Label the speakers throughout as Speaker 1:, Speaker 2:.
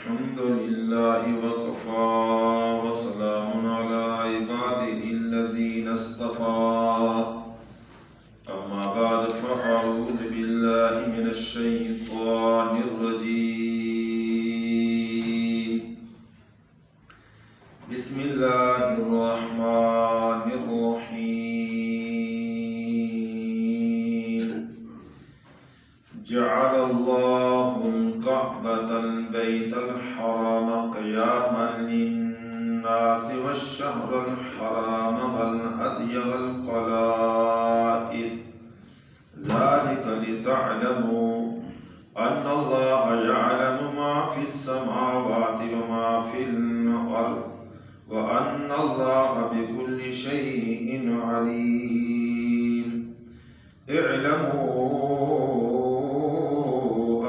Speaker 1: الحمد لله وكفى وسلام على عباده الذين اصطفى أما بعد فأعوذ بالله من الشيطان الرجيم بسم الله الرحمن الرحيم جعل الله الكعبة البيت الحرام قياما للناس والشهر الحرام والهدي والقلائد ذلك لتعلموا أن الله يعلم ما في السماوات وما في الأرض وأن الله بكل شيء عليم اعلموا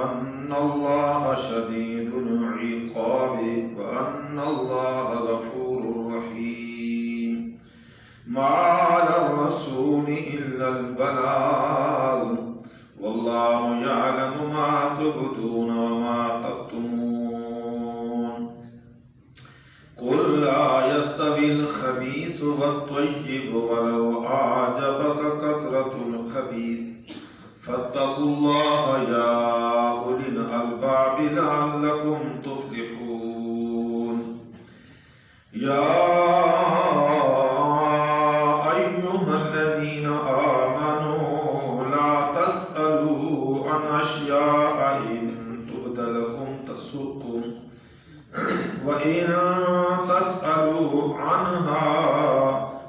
Speaker 1: أن الله شديد العقاب وأن الله غفور رحيم ما على الرسول إلا البلاغ والله يعلم ما تبدون وما تكتمون قل لا يستوي الخبيث والطيب ولو أعجبك كثرة الخبيث فاتقوا الله يا أولي الألباب لعلكم تفلحون يا أيها الذين آمنوا لا تسألوا عن أشياء إن تبد لكم تسؤكم وإن تسألوا عنها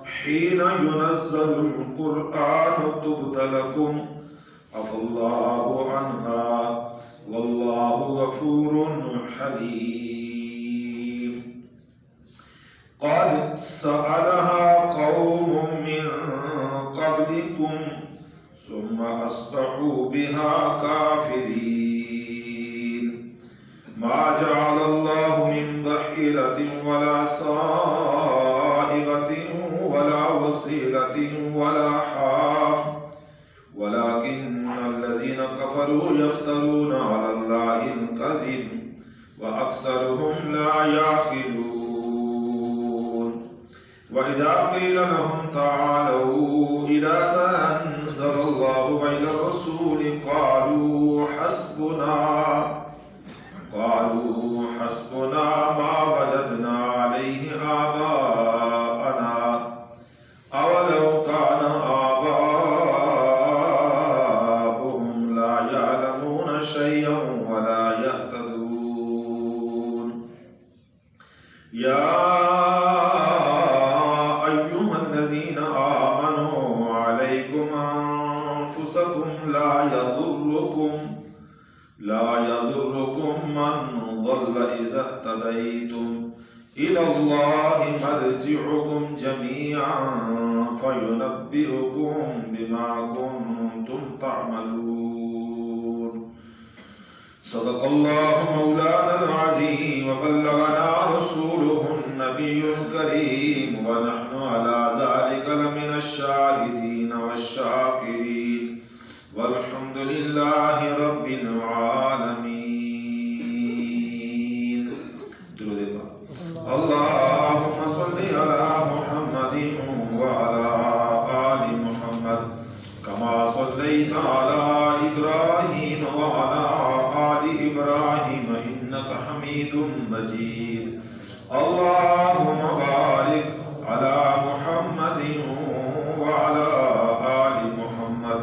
Speaker 1: حين ينزل القرآن تبد لكم عفى الله عنها والله غفور حليم قد سألها قوم من قبلكم ثم أصبحوا بها كافرين ما جعل الله من بحيرة ولا صائبة ولا وصيلة ولا حام ولكن الذين كفروا يفترون على الله الكذب وأكثرهم لا يعقلون وإذا قيل لهم تعالوا إلى ما أنزل الله وإلى الرسول قالوا حسبنا ما وجدنا عليه آباءنا أولو كان آباؤهم لا يعلمون شيئا ولا يهتدون يا أيها الذين آمنوا عليكم أنفسكم لا يضركم من ضل إذا اهتديتم إلى الله مرجعكم جميعا فينبئكم بما كنتم تعملون صدق الله مولانا العظيم وبلغنا رسوله النبي الكريم ونحن على ذلك لمن الشاهدين والشاكرين والحمد لله رب العالمين درود پاک اللهم صل على محمد وعلى آل محمد كما صليت على إبراهيم وعلى آل إبراهيم إنك حميد مجيد اللهم بارك على محمد وعلى آل محمد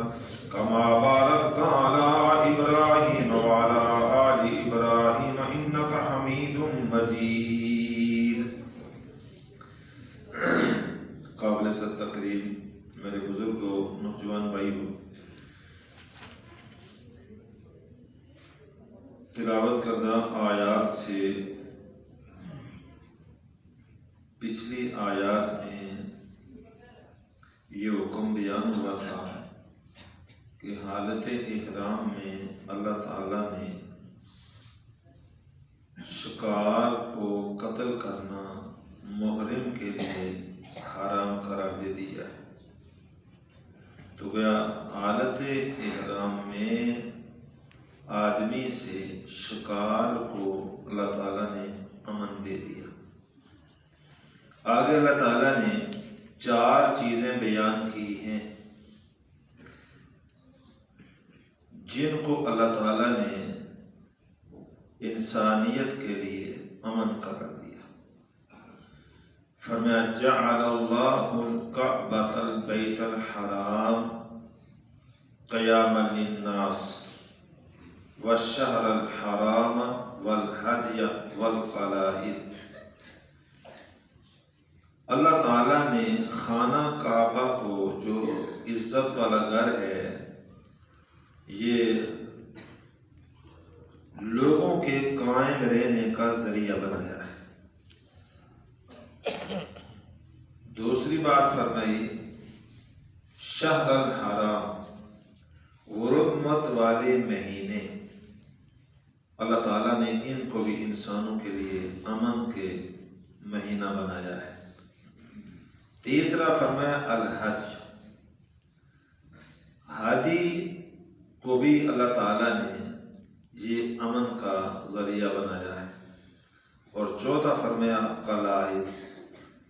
Speaker 1: كما باركت على إبراهيم وعلى آل إبراهيم إنك حميد مجيد قابل ست تقریم میرے بزرگوں نوجوان بھائیوں، تلاوت کردہ آیات سے پچھلی آیات میں یہ حکم بیان ہوا تھا کہ حالت احرام میں اللہ تعالیٰ نے شکار کو قتل کرنا محرم کے لیے حرام قرار دے دیا ہے۔ تو گیا حالت احرام میں آدمی سے شکار کو اللہ تعالیٰ نے امن دے دیا۔ آگے اللہ تعالیٰ نے 4 چیزیں بیان کی ہیں جن کو اللہ تعالیٰ نے انسانیت کے لیے امن قرار دیا۔ فرمایا جعل اللہ الکعبۃ البیت الحرام قیاما للناس والشہر الحرام والہدی والقلائد۔ اللہ تعالیٰ نے خانہ کعبہ کو جو عزت والا گھر ہے یہ لوگوں کے قائم رہنے کا ذریعہ بنایا ہے۔ دوسری بات فرمائی شہر الحرام حرمت والے مہینے، اللہ تعالیٰ نے ان کو بھی انسانوں کے لیے امن کے مہینہ بنایا ہے۔ تیسرا فرمایا الحج، ہادی کو بھی اللہ تعالیٰ نے یہ امن کا ذریعہ بنایا ہے۔ اور چوتھا فرمایا قلائد،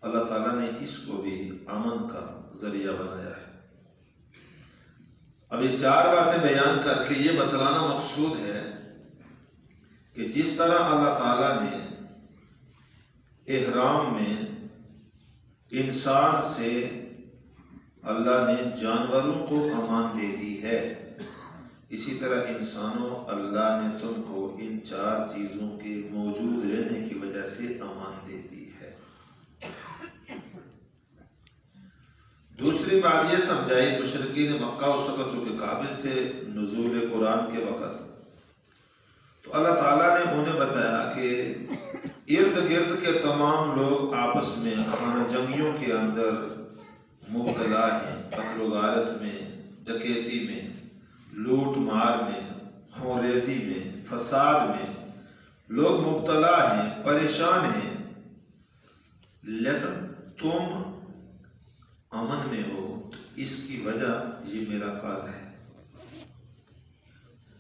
Speaker 1: اللہ تعالیٰ نے اس کو بھی امن کا ذریعہ بنایا ہے۔ اب یہ 4 باتیں بیان کر کے یہ بتلانا مقصود ہے کہ جس طرح اللہ تعالیٰ نے احرام میں انسان سے اللہ نے جانوروں کو امان دے دی ہے، اسی طرح انسانوں اللہ نے تم کو ان 4 چیزوں کے موجود رہنے کی وجہ سے امان دے دی ہے۔ دوسری بات یہ سمجھائی مشرکین مکہ اس وقت چونکہ قابض تھے نزول قرآن کے وقت، تو اللہ تعالیٰ نے انہیں بتایا کہ ارد گرد کے تمام لوگ آپس میں خانہ جنگیوں کے اندر مبتلا ہیں، قتل و غارت میں، ڈکیتی میں، لوٹ مار میں، خوریزی میں، فساد میں لوگ مبتلا ہیں، پریشان ہیں، لیکن تم امن میں ہو۔ تو اس کی وجہ یہ میرا گھر ہے،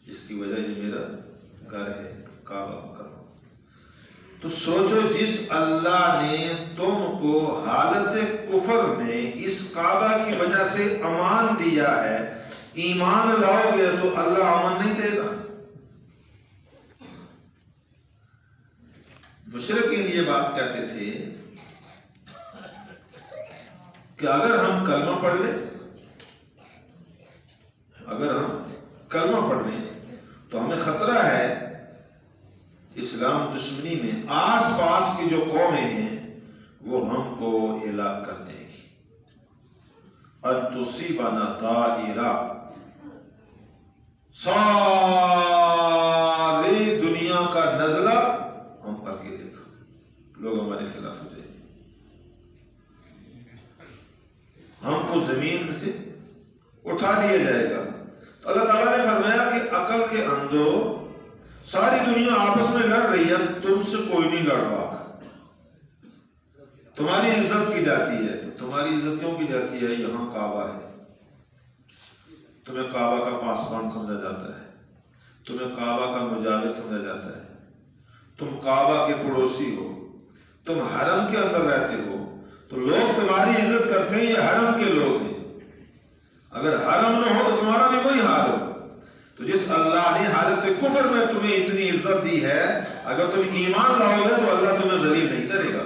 Speaker 1: اس کی وجہ یہ میرا گھر ہے کعبہ مکرمہ۔ تو سوچو جس اللہ نے تم کو حالت کفر میں اس کعبہ کی وجہ سے امان دیا ہے، ایمان لاؤ گے تو اللہ امن نہیں دے گا؟ مشرکین یہ بات کہتے تھے کہ اگر ہم کلمہ پڑھ لیں، اگر ہم کلمہ پڑھ لیں تو ہمیں خطرہ ہے اسلام دشمنی میں آس پاس کی جو قومیں ہیں وہ ہم کو ہلاک کر دیں گی۔ ان تصیبنا دائرہ، ساری دنیا کا نزلہ ہم پر گرے گا، لوگ ہمارے خلاف ہو جائیں گے، ہم کو زمین میں سے اٹھا لیا جائے گا۔ تو اللہ تعالیٰ نے فرمایا کہ عقل کے اندھو، ساری دنیا آپس میں لڑ رہی ہے، تم سے کوئی نہیں لڑ رہا، تمہاری عزت کی جاتی ہے۔ تو تمہاری عزت کیوں کی جاتی ہے؟ یہاں کعبہ ہے، تمہیں کعبہ کا پاسبان سمجھا جاتا ہے، تمہیں کعبہ کا مجاور سمجھا جاتا ہے، تم کعبہ کے پڑوسی ہو، تم حرم کے اندر رہتے ہو، تو لوگ تمہاری عزت کرتے ہیں، یہ حرم کے لوگ ہیں۔ اگر حرم نہ ہو تو تمہارا بھی وہی حال ہو۔ تو جس اللہ نے حالت کفر میں تمہیں اتنی عزت دی ہے، اگر تم ایمان لاؤ گے تو اللہ تمہیں ذلیل نہیں کرے گا۔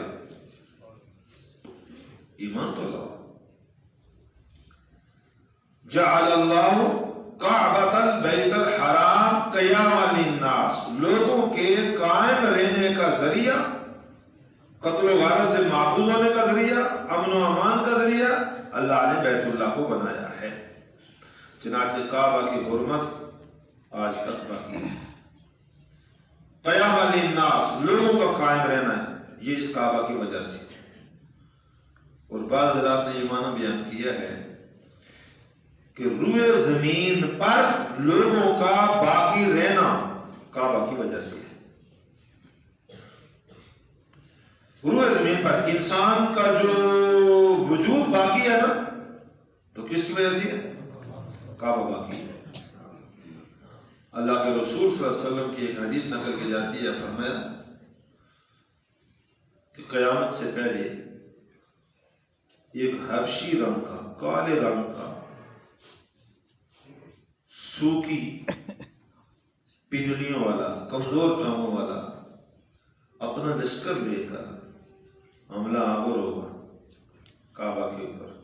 Speaker 1: ایمان تو لاؤ۔ جعل اللہ کعبۃ البیت الحرام قیاما للناس، لوگوں کے قائم رہنے کا ذریعہ، قتل و غارت سے محفوظ ہونے کا ذریعہ، امن و امان کا ذریعہ اللہ نے بیت اللہ کو بنایا ہے۔ چنانچہ کعبہ کی حرمت آج تک باقی ہے۔ قیام للناس، لوگوں کا قائم رہنا ہے، یہ اس کعبہ کی وجہ سے۔ اور بعض حضرات نے یہ معنی بیان کیا ہے کہ روئے زمین پر لوگوں کا باقی رہنا کعبہ کی وجہ سے ہے۔ روئے زمین پر انسان کا جو وجود باقی ہے نا، تو کس کی وجہ سے ہے؟ کعبہ باقی ہے۔ اللہ کے رسول صلی اللہ علیہ وسلم کی ایک حدیث نقل کی جاتی ہے، فرمایا کہ قیامت سے پہلے ایک حبشی رنگ کا، کالے رنگ کا، سوکھی پنڈلیوں والا، کمزور ٹانگوں والا اپنا لشکر لے کر حملہ آور ہوگا کعبہ کے اوپر۔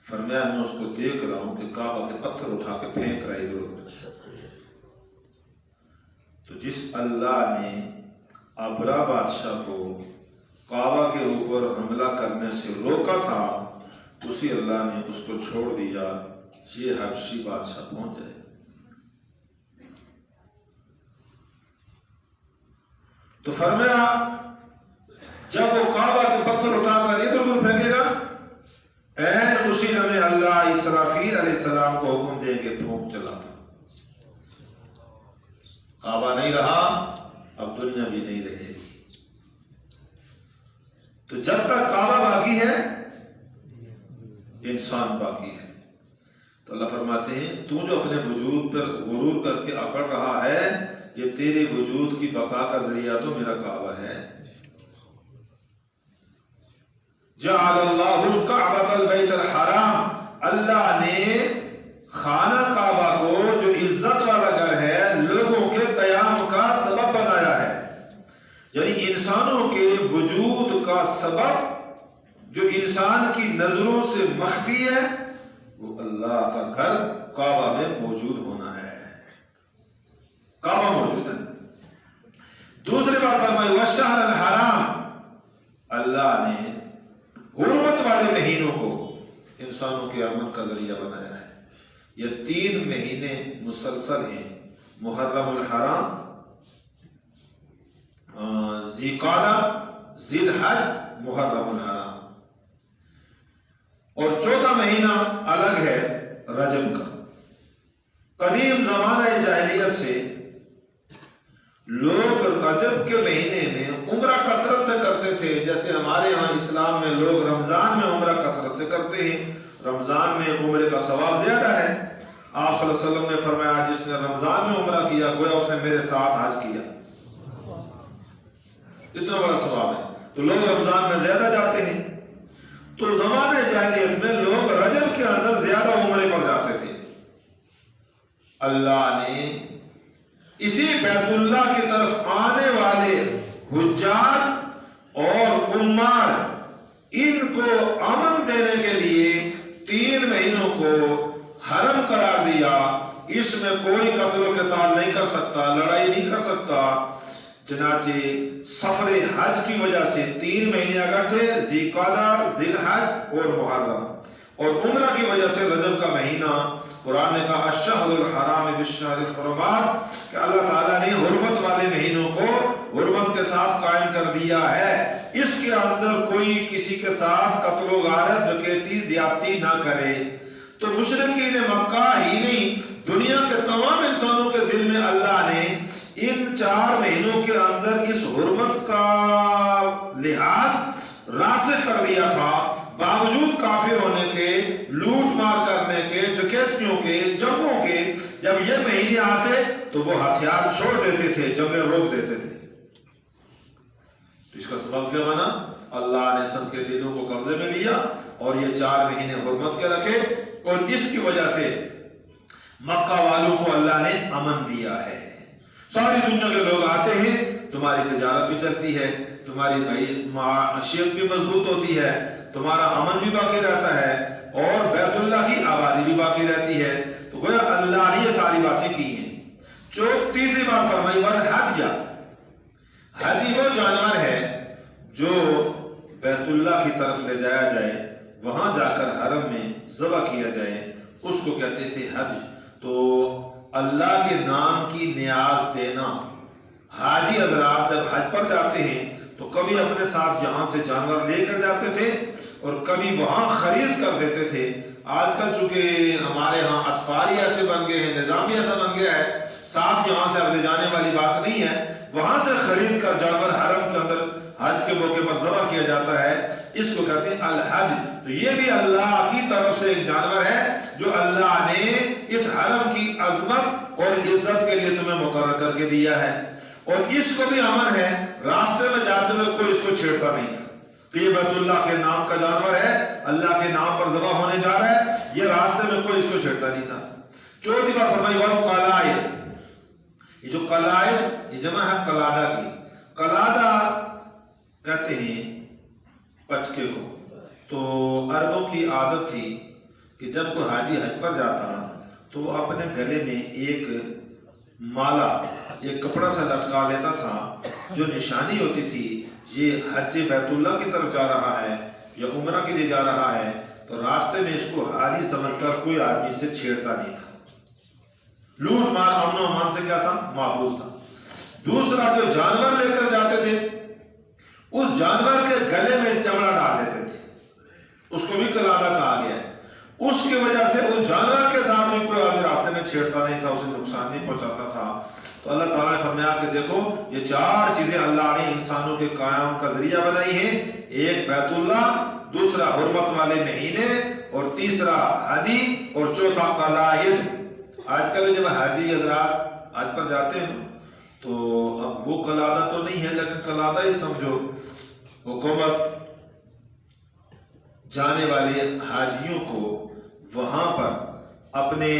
Speaker 1: فرمایا میں اس کو دیکھ رہا ہوں کہ کعبہ کے پتھر اٹھا کے پھینک رہا ہے ادھر ادھر۔ تو جس اللہ نے ابرا بادشاہ کو کعبہ کے اوپر حملہ کرنے سے روکا تھا، اسی اللہ نے اس کو چھوڑ دیا، یہ حبشی بادشاہ پہنچ جائے۔ تو فرمایا جب وہ کعبہ کے پتھر اٹھا کر ادھر ادھر پھینکے گا، این اسی لمحے اللہ اسرافیل علیہ السلام کو حکم دیں کہ پھونک چلا دو۔ کعبہ نہیں رہا، اب دنیا بھی نہیں رہے گی۔ تو جب تک کعبہ باقی ہے انسان باقی ہے۔ تو اللہ فرماتے ہیں تو جو اپنے وجود پر غرور کر کے اکڑ رہا ہے، یہ تیرے وجود کی بقا کا ذریعہ تو میرا کعبہ ہے۔ جعل اللہ الکعبۃ البیت الحرام، اللہ نے خانہ کعبہ کو جو عزت والا گھر ہے، لوگوں کے قیام کا سبب بنایا ہے، یعنی انسانوں کے وجود کا سبب جو انسان کی نظروں سے مخفی ہے، وہ اللہ کا گھر کعبہ میں موجود ہونا ہے۔ کعبہ موجود ہے۔ دوسری بات فرمائی والشہر الحرام، اللہ نے حرمت والے مہینوں کو انسانوں کے امن کا ذریعہ بنایا ہے۔ یہ 3 مہینے مسلسل ہیں، محرم الحرام، ذی قعدہ، ذی الحج، محرم الحرام، اور چوتھا مہینہ الگ ہے رجب کا۔ قدیم زمانہ جاہلیت سے لوگ رجب کے مہینے میں عمرہ کثرت سے کرتے تھے، جیسے ہمارے ہاں اسلام میں لوگ رمضان میں عمرہ کثرت سے کرتے ہیں۔ رمضان میں عمرے کا ثواب زیادہ ہے۔ آپ صلی اللہ علیہ وسلم نے فرمایا جس نے رمضان میں عمرہ کیا گویا اس نے میرے ساتھ حج کیا، اتنا بڑا ثواب ہے۔ تو لوگ رمضان میں زیادہ جاتے ہیں۔ تو زمانہ جاہلیت میں لوگ رجب کے اندر زیادہ عمرے پر جاتے تھے۔ اللہ نے اسی بیت اللہ کی طرف آنے والے حجاج اور عمار ان کو امن دینے کے لیے 3 مہینوں کو حرم قرار دیا۔ اس میں کوئی قتل و قتال نہیں کر سکتا، لڑائی نہیں کر سکتا۔ چنانچہ سفر حج کی وجہ سے 3 مہینے اکٹھے، ذی قعدہ، ذی الحج اور محرم، اور عمرہ کی وجہ سے رجب کا مہینہ۔ قرآن نے کہا الشہر الحرام بالشہر الحرمات، کہ اللہ تعالیٰ نے حرمت والے مہینوں کو حرمت کے ساتھ قائم کر دیا ہے۔ اس کے اندر کوئی کسی کے ساتھ قتل و غارت، ڈکیتی، زیادتی نہ کرے۔ تو مشرکین مکہ ہی نہیں، دنیا کے تمام انسانوں کے دل میں اللہ نے ان 4 مہینوں کے اندر اس حرمت کا لحاظ راسخ کر دیا تھا، باوجود کافر ہونے کے، لوٹ مار کرنے کے، ڈکیتیوں کے، جنگوں کے۔ جب یہ مہینے آتے تو وہ ہتھیار چھوڑ دیتے تھے، جنگیں روک دیتے تھے۔ تو اس کا سبب کیا بنا؟ اللہ نے سب کے دلوں کو قبضے میں لیا اور یہ 4 مہینے حرمت کے رکھے، اور اس کی وجہ سے مکہ والوں کو اللہ نے امن دیا ہے۔ ساری دنیا کے لوگ آتے ہیں، تمہاری تجارت بھی چلتی ہے، تمہاری معیشت بھی مضبوط ہوتی ہے، تمہارا امن بھی باقی رہتا ہے، اور بیت اللہ کی آبادی بھی باقی رہتی ہے۔ تو وہ اللہ نے یہ ساری باتیں کی ہیں۔ تیسری بات فرمائی والہدی، ہدی وہ جانور ہے جو بیت اللہ کی طرف لے جایا جائے، وہاں جا کر حرم میں ذبح کیا جائے، اس کو کہتے تھے حج۔ تو اللہ کے نام کی نیاز دینا، حاجی حضرات جب حج پر جاتے ہیں تو کبھی اپنے ساتھ یہاں سے جانور لے کر جاتے تھے اور کبھی وہاں خرید کر دیتے تھے۔ آج کل چونکہ ہمارے ہاں اسفاری ایسے بن گئے ہیں، نظام ایسا بن گیا ہے، ساتھ یہاں سے اب لے جانے والی بات نہیں ہے، وہاں سے خرید کر جانور حرم کے اندر حج کے موقع پر ذبح کیا جاتا ہے، اس کو کہتے ہیں الحج۔ تو یہ بھی اللہ کی طرف سے ایک جانور ہے جو اللہ نے اس حرم کی عظمت اور عزت کے لیے تمہیں مقرر کر کے دیا ہے، اور اس کو بھی امن ہے، راستے میں جاتے ہوئے کوئی اس کو چھیڑتا نہیں تھا کہ یہ بیت اللہ کے نام کا جانور ہے، اللہ کے نام پر ذبح ہونے جا رہا ہے، یہ راستے میں کوئی اس کو چھیڑتا نہیں تھا۔ چوتھی بات فرمائی والقلائد، یہ جو قلائد یہ جمع ہے قلادہ کی، قلادہ کہتے ہیں پچکے کو۔ تو عربوں کی عادت تھی کہ جب کوئی حاجی حج پر جاتا تو وہ اپنے گلے میں ایک مالا، ایک کپڑا سا لٹکا لیتا تھا، جو نشانی ہوتی تھی یہ حج بیت اللہ کی طرف جا رہا ہے یا عمرہ کے لیے جا رہا ہے، تو راستے میں اس کو حاجی سمجھ کر کوئی آدمی سے چھیڑتا نہیں تھا، لوٹ مار امن و امان سے کیا تھا، محفوظ تھا۔ دوسرا جو جانور لے کر جاتے تھے اس جانور کے گلے میں چمڑا ڈال دیتے تھے، اس کو بھی قلادہ کہا گیا ہے۔ اس کی وجہ سے اس جانور کے ساتھ بھی کوئی آدمی راستے میں چھیڑتا نہیں تھا، اسے نقصان نہیں پہنچاتا تھا۔ تو اللہ تعالیٰ نے فرمایا کہ دیکھو یہ چار چیزیں اللہ نے انسانوں کے قیام کا ذریعہ بنائی ہیں، ایک بیت اللہ، دوسرا حرمت والے مہینے، اور تیسرا حدی، اور چوتھا قلائد۔ آج کل جب حاجی حضرات آج پر جاتے ہیں تو اب وہ قلادہ تو نہیں ہے، لیکن قلادہ ہی سمجھو، حکومت جانے والے حاجیوں کو وہاں پر اپنے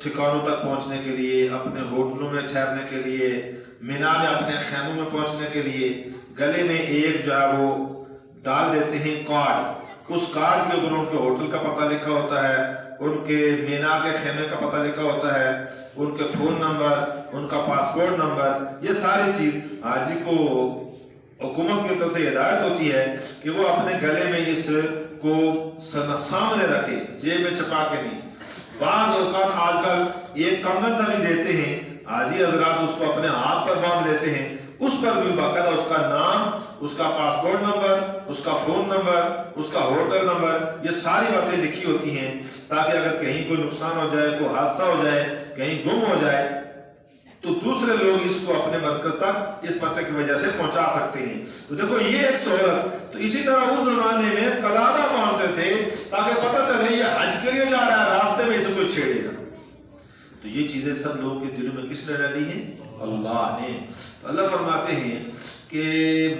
Speaker 1: ٹھکانوں تک پہنچنے کے لیے، اپنے ہوٹلوں میں ٹھہرنے کے لیے، مینا میں اپنے خیموں میں پہنچنے کے لیے گلے میں ایک جو ہے وہ ڈال دیتے ہیں کارڈ، اس کارڈ کے اوپر ان کے ہوٹل کا پتہ لکھا ہوتا ہے، ان کے مینا کے خیمے کا پتہ لکھا ہوتا ہے، ان کے فون نمبر، ان کا پاسپورٹ نمبر، یہ ساری چیز حاجی کو حکومت کی طرف سے ہدایت ہوتی ہے کہ وہ اپنے گلے میں اس کو سامنے رکھے، جیب میں چھپا کے نہیں۔ بعض اوقات آج کل ایک کنگن سا بھی دیتے ہیں، حاجی حضرات اس کو اپنے ہاتھ پر باندھ لیتے ہیں، اس پر بھی باقاعدہ اس کا نام، اس کا پاسپورٹ نمبر، اس کا فون نمبر، اس کا ہوٹل نمبر، یہ ساری باتیں لکھی ہوتی ہیں، تاکہ اگر کہیں کوئی نقصان ہو جائے، کوئی حادثہ ہو جائے، کہیں گم ہو جائے تو دوسرے لوگ اس کو اپنے مرکز تک اس پتے کی وجہ سے پہنچا سکتے ہیں۔ تو دیکھو یہ ایک سہولت۔ تو اسی طرح اس زمانے میں قلادہ باندھتے تھے تاکہ پتہ چلے یہ حج کے لیے جا رہا ہے، راستے میں اسے کوئی چھیڑے گا۔ تو یہ چیزیں سب لوگوں کے دلوں میں کس نے ڈالی ہیں؟ اللہ نے۔ تو اللہ فرماتے ہیں کہ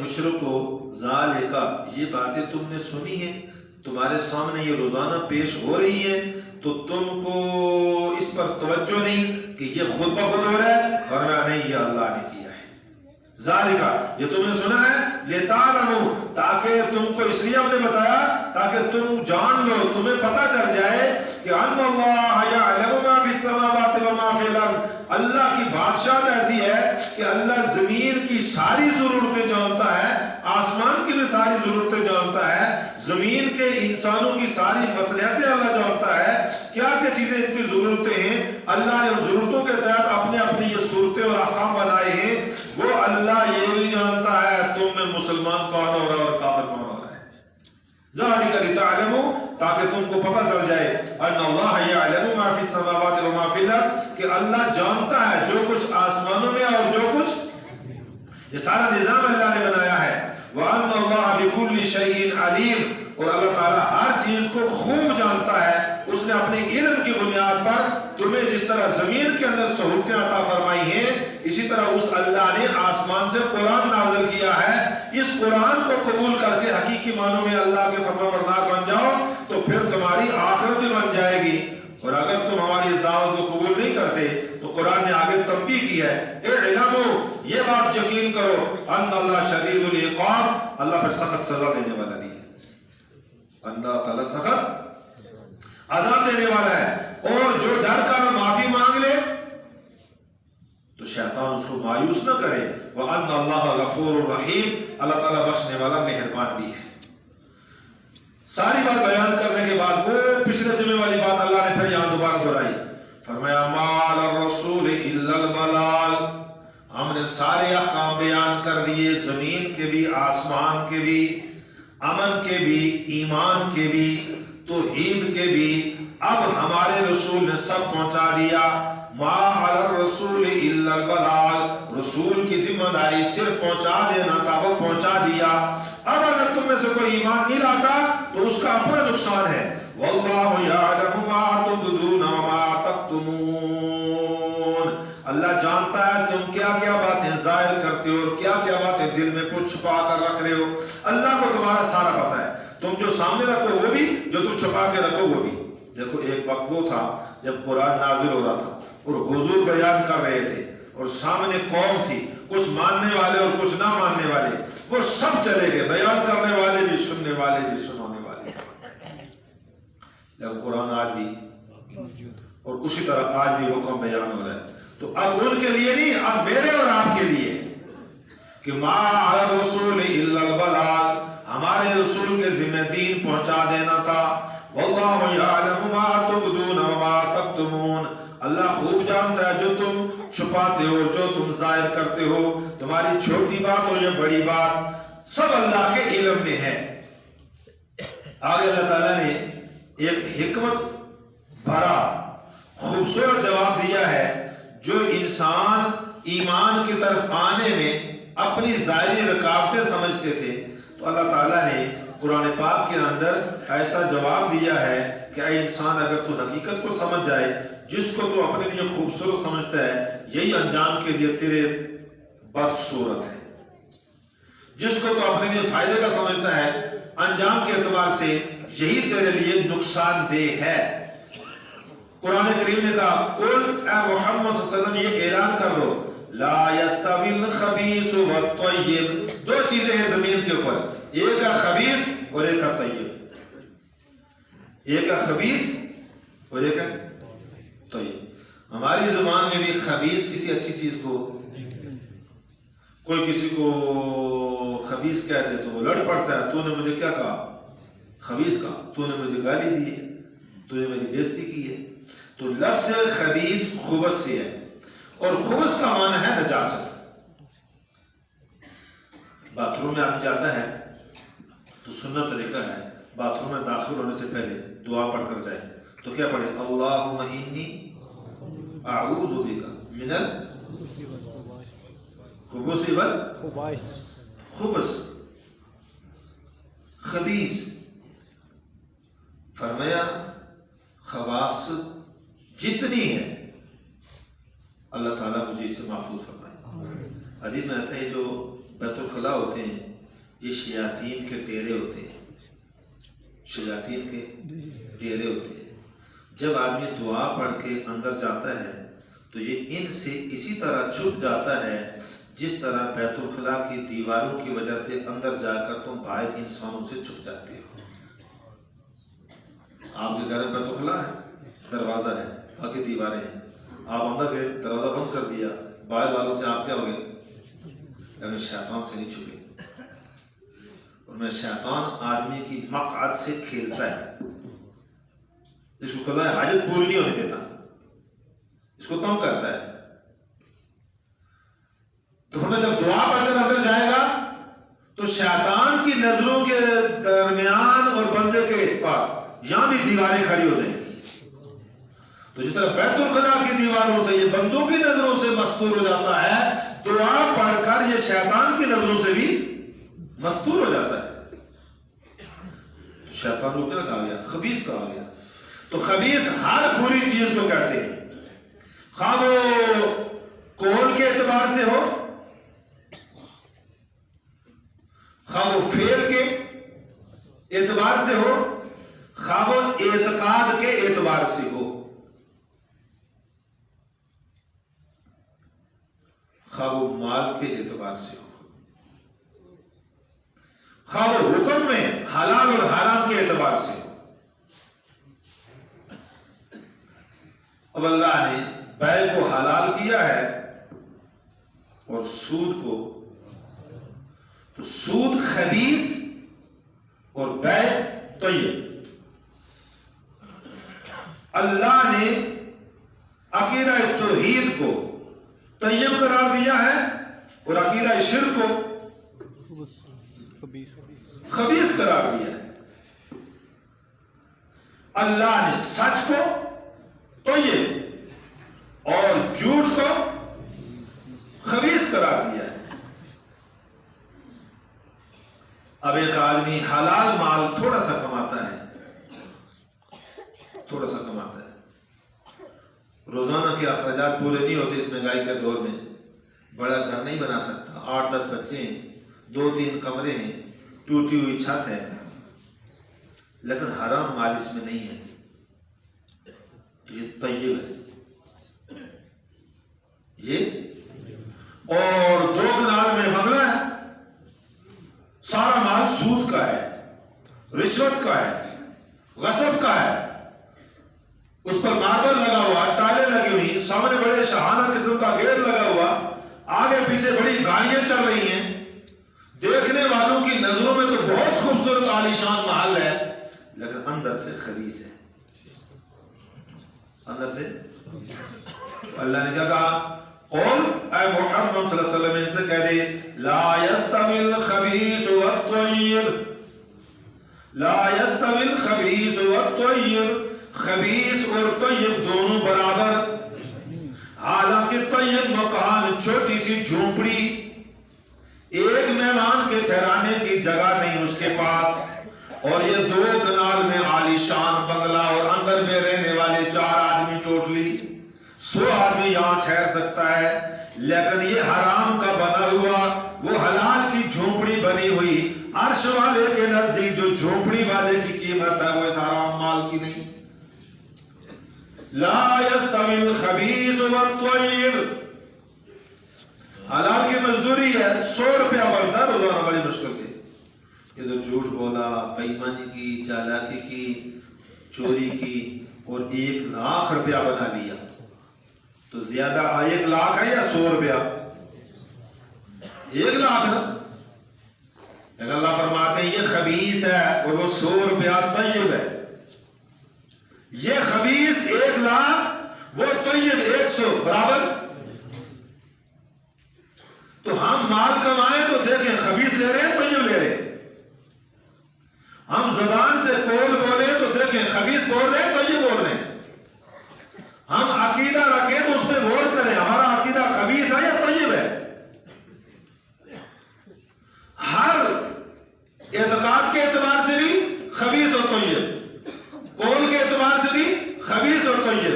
Speaker 1: مشرکو ذالکا، یہ باتیں تم نے سنی ہیں، تمہارے سامنے یہ روزانہ پیش ہو رہی ہیں، تو تم کو اس پر توجہ نہیں کہ یہ خود بخود ہو رہا ہے، فرمایا نہیں، یہ اللہ نے کیا ہے۔ ذالکا، یہ تم نے سنا ہے، لتعلموا، تاکہ تم کو اس لیے ہم نے بتایا تاکہ تم جان لو، تمہیں پتہ چل جائے کہ ان اللہ یعلم ما فی السماوات و ما فی الارض، اللہ کی بادشاہت ایسی ہے کہ اللہ زمین کی ساری ضرورتیں جانتا ہے، آسمان کی بھی ساری ضرورتیں جانتا ہے، زمین کے انسانوں کی ساری مصلحتیں اللہ جانتا ہے، کیا کیا چیزیں ان کی ضرورتیں ہیں، اللہ نے ان ضرورتوں کے تحت اپنے اپنی یہ صورتیں اور احکام بنائے ہیں، وہ اللہ یہ بھی جانتا ہے تم میں مسلمان کون ہو رہا ہے اور کافر کون ہو رہا ہے۔ ذالک لتعلموا، تاکہ تم کو پتہ چل جائے، ان اللہ یعلم ما فی السماوات و ما فی الارض، کہ اللہ جانتا ہے جو کچھ آسمانوں میں اور جو کچھ، یہ سارا نظام اللہ نے بنایا ہے۔ وَأَنَّ اللَّهَ بِكُلِّ شَيْءٍ عَلِيمٌ، اور اللہ تعالیٰ ہر چیز کو خوب جانتا ہے۔ اس نے اپنے علم کی بنیاد پر تمہیں جس طرح زمین کے اندر سہولتیں عطا فرمائی ہیں، اسی طرح اس اللہ نے آسمان سے قرآن نازل کیا ہے۔ اس قرآن کو قبول کر کے حقیقی معنوں میں اللہ کے فرما بردار بن جاؤ تو پھر تمہاری آخرت بھی بن جائے گی۔ اور اگر تم ہماری اس دعوت کو قبول نہیں کرتے تو قرآن نے آگے تنبیہ کی ہے، اعلموا، یہ بات یقین کرو، ان اللہ شدید العقاب، اللہ پھر سخت سزا دینے والا بھی ہے۔ اللہ تعالیٰ سخت عذاب دینے والا ہے، اور جو ڈر کر معافی مانگ لے تو شیطان اس کو مایوس نہ کرے۔ وَأَنَّ اللَّهَ غَفُورٌ رَحِيمٌ، اللہ تعالیٰ بخشنے والا مہربان بھی ہے۔ ساری بات بیان کرنے کے بعد وہ پچھلے جمعے والی بات اللہ نے پھر یہاں دوبارہ دہرائی، فرمایا مَا عَلَى الرَّسُولِ إِلَّا الْبَلَاغُ، ہم نے سارے احکام بیان کر دیے، زمین کے بھی، آسمان کے بھی، امن کے بھی، ایمان کے بھی، توحید کے بھی، اب ہمارے رسول نے سب پہنچا دیا۔ ما علی الرسول الا البلاغ، رسول کی ذمہ داری صرف پہنچا دینا تھا، وہ پہنچا دیا۔ اب اگر تم میں سے کوئی ایمان نہیں لاتا تو اس کا اپنا نقصان ہے۔ واللہ یعلم ما تبدون وما تکتمون، تم کیا کیا باتیں ظاہر کرتے ہو اور کیا کیا باتیں دل میں کچھ چھپا کر رکھ رہے ہو، اللہ کو تمہارا سارا پتہ ہے، تم جو سامنے رکھو وہ بھی، جو تم چھپا کے رکھو وہ بھی۔ دیکھو ایک وقت وہ تھا جب قرآن نازل ہو رہا تھا اور حضور بیان کر رہے تھے اور سامنے قوم تھی، کچھ ماننے والے اور کچھ نہ ماننے والے، وہ سب چلے گئے، بیان کرنے والے بھی، سننے والے بھی، سنانے والے بھی۔ جب قرآن آج بھی اور اسی طرح آج بھی حکم بیان ہو رہا ہے، تو اب ان کے لیے نہیں، اب میرے اور آپ کے لیے کہ ما علی الرسول الا البلاغ، ہمارے رسول کے ذمہ دین پہنچا دینا تھا۔ واللہ یعلم ما تبدون وما تکتمون، اللہ خوب جانتا ہے جو تم چھپاتے ہو، جو تم ظاہر کرتے ہو، تمہاری چھوٹی بات ہو یا بڑی بات، سب اللہ کے علم میں ہے۔ آگے اللہ تعالیٰ نے ایک حکمت بھرا خوبصورت جواب دیا ہے، جو انسان ایمان کی طرف آنے میں اپنی ظاہری رکاوٹیں سمجھتے تھے، تو اللہ تعالیٰ نے قرآن پاک کے اندر ایسا جواب دیا ہے کہ اے انسان، اگر تو حقیقت کو سمجھ جائے، جس کو تو اپنے لیے خوبصورت سمجھتا ہے، یہی انجام کے لیے تیرے بدصورت ہے، جس کو تو اپنے لیے فائدے کا سمجھتا ہے، انجام کے اعتبار سے یہی تیرے لیے نقصان دہ ہے۔ قرآن کریم نے کہا قل اے محمد صلی اللہ علیہ وسلم یہ اعلان کر دو، لا یستوی الخبیث والطیب، دو چیزیں ہیں زمین کے اوپر، ایک ہے خبیث اور ایک ہے طیب، ایک ہے خبیث اور ایک ہے طیب۔ ہماری زبان میں بھی خبیث کسی اچھی چیز کو، کوئی کسی کو خبیث کہہ دے تو وہ لڑ پڑتا ہے، تو نے مجھے کیا کہا؟ خبیث کہا، تو نے مجھے گالی دی ہے، تو نے میری بےزتی کی ہے۔ تو لفظ خبیث خبث سے ہے، اور خبث کا معنی ہے نجاست۔ باتھ روم میں آدمی جاتا ہے تو سنت طریقہ ہے، باتھ روم میں داخل ہونے سے پہلے دعا پڑھ کر جائے، تو کیا پڑھے؟ اللہم انی اعوذ بک من الخبث والخبث، خبیث فرمایا خواص جتنی ہے اللہ تعالیٰ مجھے اس سے محفوظ فرمائے۔ حدیث میں آتا ہے جو بیت الخلاء ہوتے ہیں یہ شیاطین کے ڈیرے ہوتے ہیں، شیاطین کے ڈیرے ہوتے ہیں۔ جب آدمی دعا پڑھ کے اندر جاتا ہے تو یہ ان سے اسی طرح چھپ جاتا ہے جس طرح بیت الخلاء کی دیواروں کی وجہ سے اندر جا کر تم باہر انسانوں سے چھپ جاتے ہو۔ آپ کے گھر میں بیت الخلاء ہے، دروازہ ہے، باقی دیواریں ہیں، آپ اندر گئے، دروازہ بند کر دیا، باہر والوں سے آپ کیا ہو گئے؟ لیکن شیطان سے نہیں چھپے، اور میں شیطان آدمی کی مقعد سے کھیلتا ہے، اس کو قضاء حاجت پوری نہیں ہونے دیتا، اس کو تنگ کرتا ہے۔ تو فرمایا جب دعا پڑھ کر اندر جائے گا تو شیطان کی نظروں کے درمیان اور بندے کے پاس یہاں بھی دیواریں کھڑی ہو جائیں گی۔ تو جس طرح بیت الخلاء کی دیواروں سے یہ بندوں کی نظروں سے مستور ہو جاتا ہے، دعا پڑھ کر یہ شیطان کی نظروں سے بھی مستور ہو جاتا ہے۔ تو شیطان کو کیا کہا گیا؟ خبیث کہا گیا۔ تو خبیث ہر بری چیز کو کہتے ہیں، خواہ وہ قول کے اعتبار سے ہو، خواہ وہ فعل کے اعتبار سے ہو، خواہ وہ اعتقاد کے اعتبار سے ہو، خواہ وہ مال کے اعتبار سے ہو، خواہ وہ حکم میں حلال اور حرام کے اعتبار سے ہو۔ اب اللہ نے بیع کو حلال کیا ہے اور سود کو، تو سود خبیث اور بیع طیب۔ اللہ نے عقیدہ توحید کو طیب قرار دیا ہے اور عقیدہ شرک کو خبیث قرار دیا ہے۔ اللہ نے سچ کو طیب اور جھوٹ کو خبیث قرار دیا ہے۔ اب ایک آدمی حلال مال تھوڑا سا کماتا ہے، تھوڑا سا کماتا ہے، روزانہ کے اخراجات پورے نہیں ہوتے اس مہنگائی کے دور میں، بڑا گھر نہیں بنا سکتا، 8-10 بچے ہیں، 2-3 کمرے ہیں، ٹوٹی ہوئی چھت ہے، لیکن حرام مال اس میں نہیں ہے، تو یہ طیب ہے یہ۔ اور 2 کنال میں بنگلہ ہے، سارا مال سود کا ہے، رشوت کا ہے، غصب کا ہے، اس پر ماربل لگا ہوا، ٹائلیں لگی ہوئی، سامنے بڑے شاہانہ قسم کا گیٹ لگا ہوا، آگے پیچھے بڑی گاڑیاں چل رہی ہیں، دیکھنے والوں کی نظروں میں تو بہت خوبصورت عالیشان محل ہے، لیکن اندر سے خبیث ہے، اندر سے۔ تو اللہ نے کیا کہا؟ قول اے محمد صلی اللہ علیہ وسلم ان سے کہہ دے لا یستوی الخبیث والطیب، لا یستوی الخبیث والطیب، خبیث اور طیب دونوں برابر۔ حالانکہ طیب مکان چھوٹی سی جھونپڑی، ایک مہمان کے ٹھہرانے کی جگہ نہیں اس کے پاس، اور یہ 2 کنال میں عالیشان بنگلہ، اور اندر میں رہنے والے 4 آدمی ٹوٹلی 100 آدمی یہاں ٹھہر سکتا ہے، لیکن یہ حرام کا بنا ہوا وہ حلال کی جھونپڑی بنی ہوئی، عرش والے کے نزدیک جو جھونپڑی والے کی قیمت ہے وہ اس حرام مال کی نہیں۔ لا یستوی الخبیث والطیب، حلال کی مزدوری ہے، 100 روپیہ بنتا ہے روزانہ بڑی مشکل سے، یہ تو جھوٹ بولا، بے ایمانی کی، چالاکی کی، چوری کی، اور 1 لاکھ روپیہ بنا لیا، تو زیادہ 1 لاکھ ہے یا 100 روپیہ؟ 1 لاکھ نا، لیکن اللہ فرماتے ہیں یہ خبیث ہے اور وہ 100 روپیہ طیب ہے۔ یہ خبیث 1 لاکھ، وہ طیب 100 برابر۔ تو ہم مال کمائیں تو دیکھیں خبیث لے رہے ہیں طیب لے رہے ہیں، ہم زبان سے قول بولیں تو دیکھیں خبیث بول رہے ہیں طیب بول رہے ہیں، ہم عقیدہ رکھیں تو اس پہ غور کریں ہمارا عقیدہ خبیث ہے یا طیب ہے۔ ہر اعتقاد کے اعتبار سے بھی خبیث اور طیب، قول کے اعتبار سے بھی خبیث اور طیب،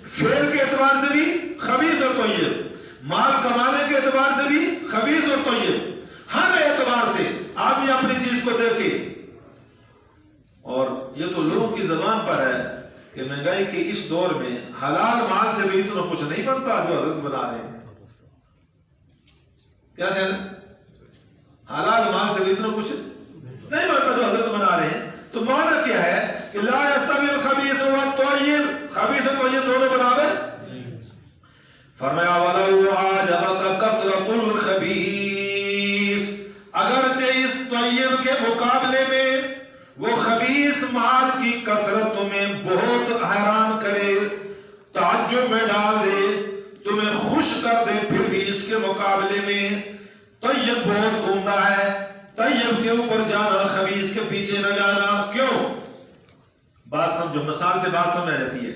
Speaker 1: فعل کے اعتبار سے بھی خبیث اور طیب، مال کمانے کے اعتبار سے بھی خبیث اور طیب، ہر اعتبار سے آدمی اپنی چیز کو دیکھے۔ اور یہ تو لوگوں کی زبان پر ہے کہ مہنگائی کے اس دور میں حلال مال سے تو اتنا کچھ نہیں بنتا جو حضرت بنا رہے ہیں، کیا کہنا؟ حلال مال سے تو اتنا کچھ نہیں بنتا جو حضرت بنا رہے ہیں۔ تو معنی کیا ہے کہ لا یستوی الخبیث والطیب، خبیث اور طیب دونوں برابر۔ فرمایا وَلَوْ أَعْجَبَكَ كَثْرَةُ الْخَبِيثِ، اگرچہ اس طیب کے مقابلے میں وہ خبیث مال کی کثرت تمہیں بہت حیران کرے، تعجب میں ڈال دے، تمہیں خوش کر دے، پھر بھی اس کے مقابلے میں طیب بہت عمدہ ہے، طیب کے اوپر جانا، خبیث کے پیچھے نہ جانا۔ کیوں؟ بات سمجھو، مثال سے بات سمجھ آ جاتی ہے۔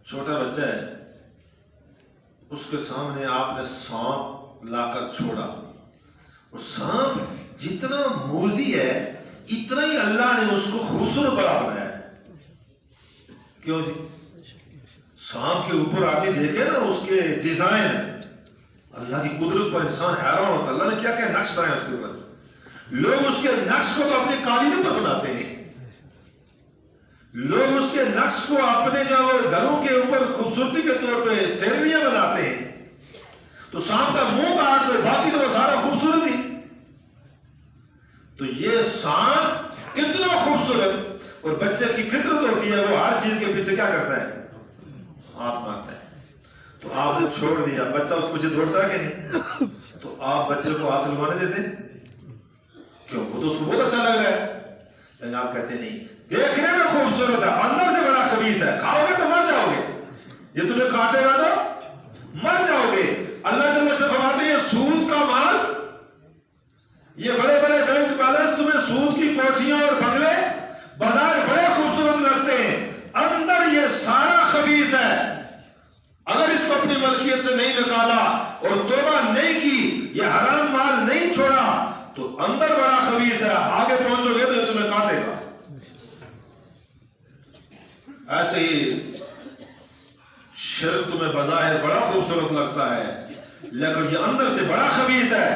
Speaker 1: چھوٹا بچہ ہے، اس کے سامنے آپ نے سانپ لا کر چھوڑا، اور سانپ جتنا موذی ہے اتنا ہی اللہ نے اس کو خوبصورت بڑا بنایا ہے۔ کیوں جی؟ سانپ کے اوپر آپ نے دیکھے نا اس کے ڈیزائن، اللہ کی قدرت پر انسان حیران ہوتا ہے، اللہ نے کیا کیا نقش بنایا اس کے اوپر۔ لوگ اس کے نقش کو تو اپنے قالینوں پر بناتے ہیں، لوگ اس کے نقش کو اپنے جو گھروں کے اوپر خوبصورتی کے طور پہ سینریاں بناتے ہیں، تو سانپ کا منہ کاٹ دو باقی تو وہ سارا خوبصورت ہی۔ تو یہ سانپ اتنا خوبصورت، اور بچے کی فطرت ہوتی ہے وہ ہر چیز کے پیچھے کیا کرتا ہے؟ ہاتھ مارتا ہے۔ تو آپ نے چھوڑ دیا، بچہ اس کو پیچھے دوڑتا ہے کہ نہیں؟ تو آپ بچے کو ہاتھ لگوانے دیتے ہیں؟ کیوں؟ وہ تو اس کو بہت اچھا لگ رہا ہے، لیکن آپ کہتے نہیں دیکھنے میں خوبصورت ہے، اندر سے بڑا خبیث ہے، کھاؤ گے تو مر جاؤ گے، یہ تمہیں کاٹے گا تو مر جاؤ گے۔ اللہ جل وعلا فرماتے ہیں یہ سود کا مال، یہ بڑے بڑے بینک بیلنس تمہیں سود کی کوٹھیاں اور بنگلے بازار بڑے خوبصورت لگتے ہیں، اندر یہ سارا خبیث ہے۔ اگر اس کو اپنی ملکیت سے نہیں نکالا اور توبہ نہیں کی، یہ حرام مال نہیں چھوڑا، تو اندر بڑا خبیث ہے، آگے پہنچو گے تو یہ تمہیں کاٹے گا۔ ایسے ہی شرک تمہیں بظاہر بڑا خوبصورت لگتا ہے لیکن یہ اندر سے بڑا خبیث ہے.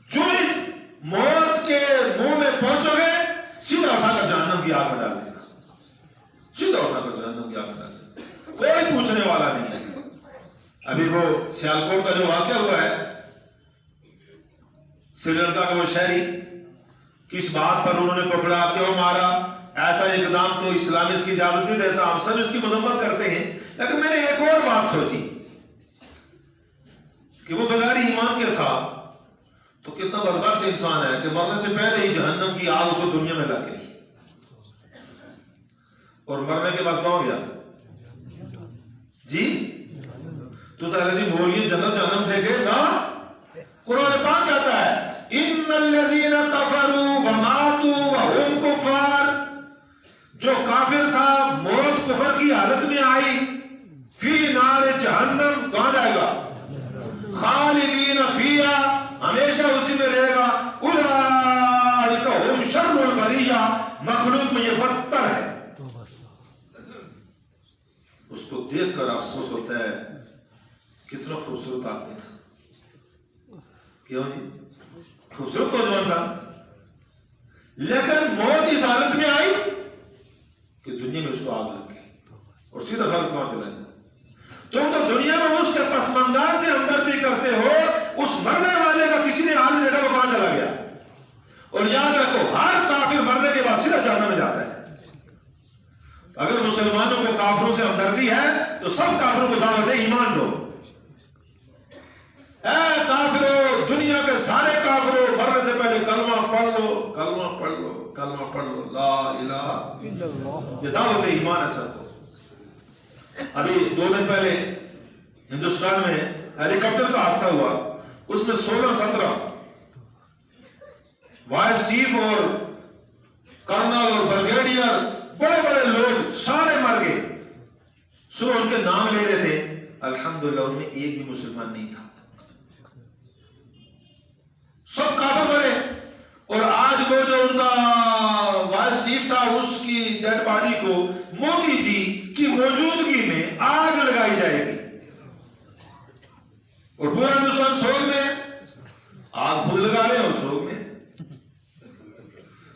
Speaker 1: جو موت کے منہ میں پہنچو گے سیدھا اٹھا کر جہنم کی آگ میں ڈال دے گا, سیدھا اٹھا کر جہنم کی آگ میں ڈال دے گا, کوئی پوچھنے والا نہیں ہے. ابھی وہ سیالکوٹ کا جو واقعہ ہوا ہے, سری لنکا کا وہ شہری, کس بات پر انہوں نے پکڑا, کیوں مارا, ایسا اقدام تو اسلام اس کی اجازت نہیں دیتا, ہم سب اس کی مذمت کرتے ہیں. لیکن میں نے ایک اور بات سوچی کہ وہ بغیر ایمان کے تھا تو کتنا بدبخت انسان ہے کہ مرنے سے پہلے ہی جہنم کی آگ اس کو دنیا میں لگ گئی, اور مرنے کے بعد کہاں گیا جی؟ تو سارے جی بولیے جنت جہنم تھے کہ نا؟ قرآن پاک کہتا ہے ان الذین کفروا وماتوا وهم کفار, جو کافر تھا موت کفر کی حالت میں آئی, فی نار جہنم, کہاں جائے گا؟ خالدین فیہا, ہمیشہ اسی میں رہے گا. اولئک هم شر البریہ, مخلوق میں یہ بدتر ہے. اس کو دیکھ کر افسوس ہوتا ہے کتنا خوبصورت آدمی تھا, کیوں جی خوبصورت نوجوان تھا, لیکن موت اس حالت میں آئی کہ دنیا میں اس کو آگ لگ گئی اور سیدھا خالق کہاں چلا گیا. تم تو دنیا میں اس کے پس منظر سے ہمدردی کرتے ہو, اس مرنے والے کا کسی نے حال نہیں دیکھا وہ کہاں چلا گیا. اور یاد رکھو ہر کافر مرنے کے بعد سیدھا جہنم میں جاتا ہے. اگر مسلمانوں کو کافروں سے ہمدردی ہے تو سب کافروں کو دعوت ہے ایمان دو. اے کافروں, دنیا کے سارے کافروں, مرنے سے پہلے کلمہ پڑھ لو, کلمہ پڑھ لو, کلمہ پڑھ لو, لا الہ الا اللہ. یہ دعوت ایمان ہے سب کو. ابھی 2 دن پہلے ہندوستان میں ہیلی کاپٹر کا حادثہ ہوا, اس میں 16-17 وائس چیف اور کرنل اور بریگیڈیئر بڑے بڑے لوگ سارے مر گئے. صبح ان کے نام لے رہے تھے, الحمدللہ ان میں ایک بھی مسلمان نہیں تھا, سب کافر مرے. اور آج وہ جو ان کا وائس چیف تھا اس کی ڈیڈ باڈی کو مودی جی کی موجودگی میں آگ لگائی جائے گی, اور پورا ہندوستان سوگ میں, آگ خود لگا رہے ہیں اور سوگ میں.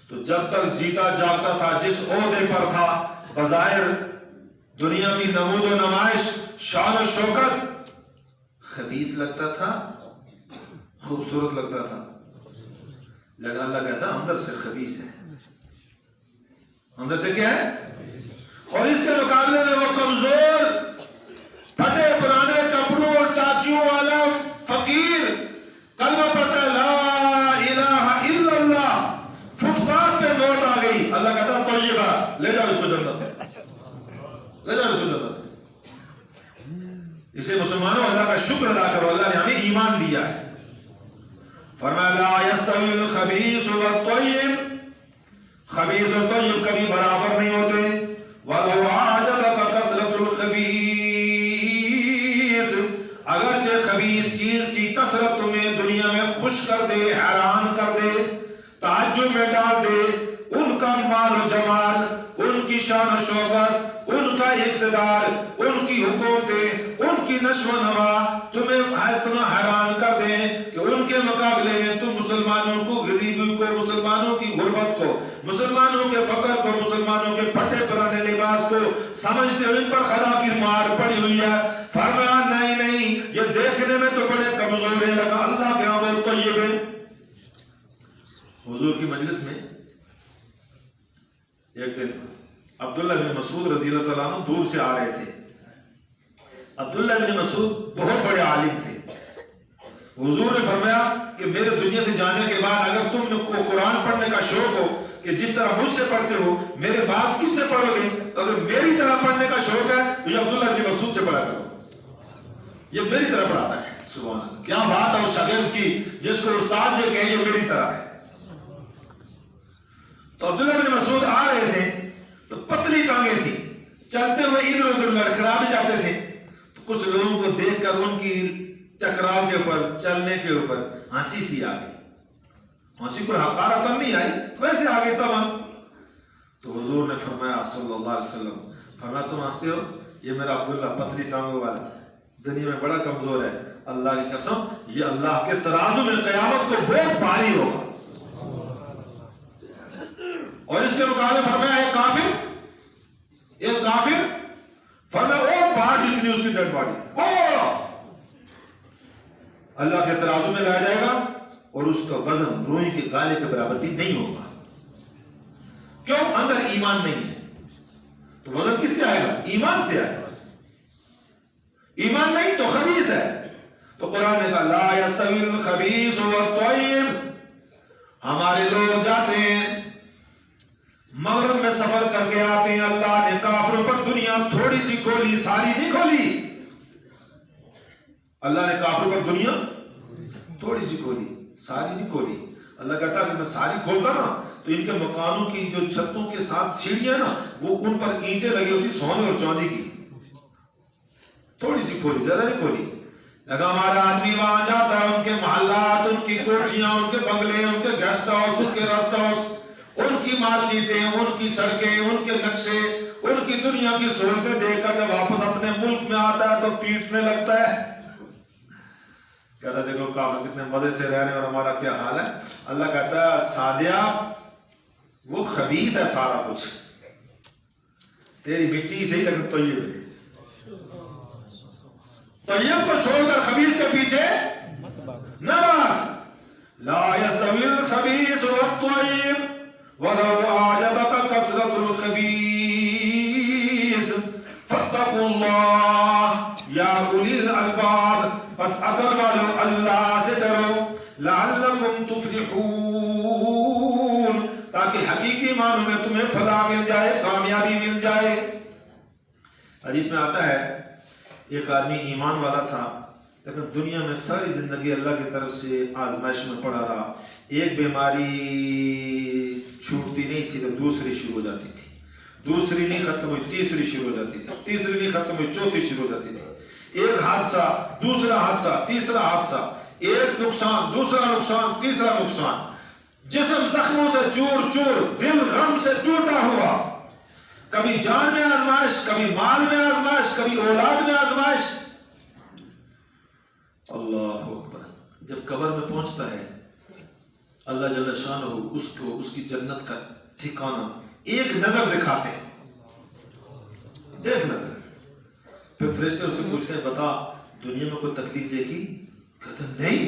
Speaker 1: تو جب تک جیتا جاگتا تھا, جس عہدے پر تھا, بظاہر دنیا کی نمود و نمائش, شان و شوکت, خبیث لگتا تھا, خوبصورت لگتا تھا, لیکن اللہ کہتا اندر سے خبیث ہے. اندر سے کیا ہے؟ اور اس کے مقابلے میں وہ کمزور, پھٹے پرانے کپڑوں اور ٹاکیوں والا فقیر کلمہ پڑھتا ہے لا الہ الا اللہ, فٹ پاتھ پہ موت آ گئی, اللہ کہتا طیبہ, لے جاؤ اس کو جنت, لے جاؤ اس کو جنت. اس لیے مسلمانوں اللہ کا شکر ادا کرو, اللہ نے ہمیں ایمان دیا ہے. فرمایا لا یستوی الخبیث والطیب, خبیث اور طیب کبھی برابر نہیں ہوتے. وَلَوْ عَجَبَكَ كَثْرَةُ الْخَبِيثِ, اگرچہ خبیث چیز کی کثرت تمہیں دنیا میں خوش کر دے, حیران کر دے, تعجب میں ڈال دے, ان کا مال و جمال, ان کی شان و شوکت, ان کا اقتدار, ان کی حکومتیں, ان کی نشو و نما تمہیں اتنا حیران کر دیں کہ ان کے مقابلے میں تم مسلمانوں کو, غریبی کو, مسلمانوں کی غربت کو, مسلمانوں کے فقر کو, مسلمانوں کے پھٹے پرانے لباس کو سمجھتے ہو ان پر خدا کی مار پڑی ہوئی ہے. فرمایا نہیں نہیں, یہ دیکھنے میں تو بڑے کمزور ہیں, لگا اللہ کے ہاں بہت طیب ہے. حضور کی مجلس میں ایک دن عبداللہ بن مسعود رضی اللہ تعالیٰ عنہ دور سے آ رہے تھے. عبداللہ بن مسعود بہت بڑے عالم تھے. حضور نے فرمایا کہ میرے دنیا سے جانے کے بعد اگر تم کو قرآن پڑھنے کا شوق ہو کہ جس طرح مجھ سے پڑھتے ہو, میرے بعد کس سے پڑھو گے؟ تو اگر میری طرح پڑھنے کا شوق ہے تو یہ عبداللہ بن مسعود سے پڑھا کرو, یہ میری طرح پڑھاتا ہے. سبحان اللہ, کیا بات ہے اس شاگرد کی جس کو استاد یہ کہے یہ میری طرح ہے. تو عبداللہ بن مسعود آ رہے تھے تو پتلی ٹانگیں تھی, چلتے ہوئے ادھر ادھر لڑکھڑا بھی جاتے تھے. تو کچھ لوگوں کو دیکھ کر ان کی ٹکراؤ کے اوپر, چلنے کے اوپر ہنسی سی آ گئی. ہنسی کوئی حقارت نہیں آئی, ویسے آ گئی تب ہم. تو حضور نے فرمایا صلی اللہ علیہ وسلم, فرمایا تم ہنستے ہو, یہ میرا عبداللہ پتلی ٹانگوں والا دنیا میں بڑا کمزور ہے، اللہ کی قسم یہ اللہ کے ترازو میں قیامت کو بہت بھاری ہوگا. اور اس کے مقابلے فرمایا ایک کافر فرمایا اور پہاڑ جتنی اس کی ڈیڈ باڈی وہ اللہ کے ترازو میں لایا جائے گا اور اس کا وزن روئی کے گالے کے برابر بھی نہیں ہوگا. کیوں؟ اندر ایمان نہیں ہے. تو وزن کس سے آئے گا؟ ایمان سے آئے گا. ایمان نہیں تو خبیث ہے. تو قرآن نے کہا لا یستوی الخبیث والطیب. ہمارے لوگ جاتے ہیں مغرب میں سفر کر کے آتے ہیں، اللہ نے کافروں پر دنیا تھوڑی سی کھولی، ساری نہیں کھولی. اللہ نے کافروں پر دنیا تھوڑی سی کھولی، ساری نہیں کھولی. اللہ کہتا کہ میں ساری کھولتا نا تو ان کے مکانوں کی جو چھتوں کے ساتھ سیڑھیاں نا وہ ان پر اینٹیں لگی ہوتی سونے اور چاندی کی. تھوڑی سی کھولی، زیادہ نہیں کھولی. لگا ہمارا آدمی وہاں جاتا ہے، ان کے محلات، ان کی کوٹھیاں، ان کے بنگلے، ان کے گیسٹ ہاؤس، ان کے ریسٹ ہاؤس، ان کی مارکیٹیں، ان کی سڑکیں، ان کے نقشے، ان کی دنیا کی سہولتیں دیکھ کر جب واپس اپنے ملک میں آتا ہے تو پیٹنے لگتا ہے. کہتا ہے دیکھو کافر کتنے مزے سے رہ رہے ہیں اور ہمارا کیا حال ہے. اللہ کہتا ہے سادیا وہ خبیث ہے سارا کچھ، تیری مٹی سے ہی لیکن طیب ہے. طیب کو چھوڑ کر خبیث کے پیچھے نہ بھاگ. لا یستوی الخبیث والطیب وَلَوْ أَعْجَبَكَ كَثْرَةُ الْخَبِيثِ فَاتَّقُوا اللَّهَ يَا أُولِي الْأَلْبَابِ. بس عقل والو اللہ سے ڈرو لَعَلَّكُمْ تُفْلِحُونَ تاکہ حقیقی معنوں میں تمہیں فلاح مل جائے، کامیابی مل جائے. حدیث میں آتا ہے ایک آدمی ایمان والا تھا لیکن دنیا میں ساری زندگی اللہ کی طرف سے آزمائش میں پڑا رہا. ایک بیماری چھوٹتی نہیں تھی تو دوسری شروع ہو جاتی تھی، دوسری نہیں ختم ہوئی تیسری شروع ہو جاتی تھی، تیسری نہیں ختم ہوئی چوتھی شروع ہو جاتی تھی. ایک حادثہ، دوسرا حادثہ، تیسرا حادثہ، ایک نقصان، دوسرا نقصان، تیسرا نقصان. جسم زخموں سے چور چور، دل غم سے ٹوٹا ہوا. کبھی جان میں آزمائش، کبھی مال میں آزمائش، کبھی اولاد میں آزمائش. اللہ اکبر. جب قبر میں پہنچتا ہے اللہ جل شانہ اس کو اس کی جنت کا ٹھکانہ ایک نظر دکھاتے ہیں، ایک نظر. پھر فرشتے اس سے پوچھتے ہیں بتا دنیا میں کوئی تکلیف دیکھی؟ کہتا نہیں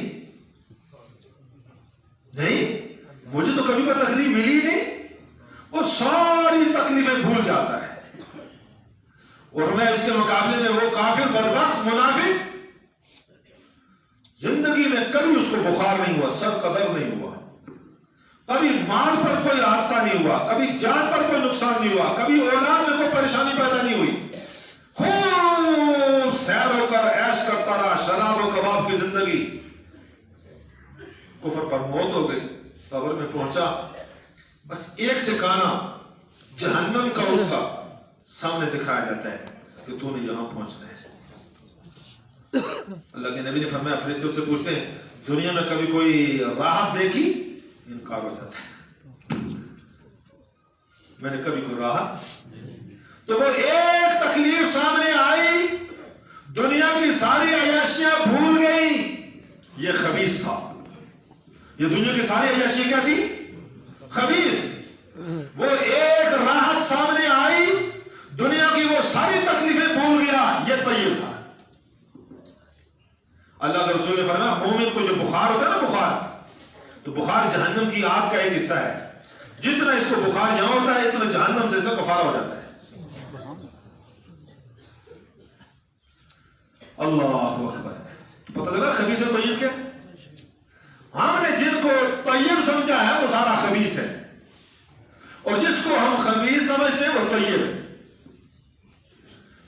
Speaker 1: مجھے تو کبھی کوئی تکلیف ملی ہی نہیں. وہ ساری تکلیفیں بھول جاتا ہے. اور میں اس کے مقابلے میں وہ کافر بدبخت منافق زندگی میں کبھی اس کو بخار نہیں ہوا، سر کا درد نہیں ہوا، کبھی مال پر کوئی حادثہ نہیں ہوا، کبھی جان پر کوئی نقصان نہیں ہوا، کبھی اولاد میں کوئی پریشانی پیدا نہیں ہوئی. خوب سیر ہو کر عیش کرتا رہا، شراب و کباب کی زندگی. کفر پر موت ہو گئی، قبر میں پہنچا، بس ایک ٹھکانہ جہنم کا اس کا سامنے دکھایا جاتا ہے کہ تو نے یہاں پہنچنا ہے. اللہ کے نبی نے فرمایا فرشتے اس سے پوچھتے ہیں دنیا میں کبھی کوئی راحت دیکھی؟ انکار ہو جاتا ہے میں نے کبھی کوئی راحت. تو وہ ایک تکلیف سامنے آئی، دنیا کی ساری عیاشیاں بھول گئی. یہ خبیث تھا. یہ دنیا کی ساری عیاشی کیا تھی؟ خبیث. وہ ایک راحت سامنے آئی، دنیا کی وہ ساری تکلیفیں بھول گیا. یہ طیب تھا. اللہ کے رسول نے فرمایا مومن کو جو بخار ہوتا ہے نا، بخار، تو بخار جہنم کی آگ کا ایک حصہ ہے. جتنا اس کو بخار یہاں ہوتا ہے اتنا جہنم سے اس کا کفارہ ہو جاتا ہے. اللہ اکبر. پتہ چلا خبیث ہے طیب کیا؟ ہم نے جن کو طیب سمجھا ہے وہ سارا خبیث ہے، اور جس کو ہم خبیث سمجھتے ہیں وہ طیب ہے.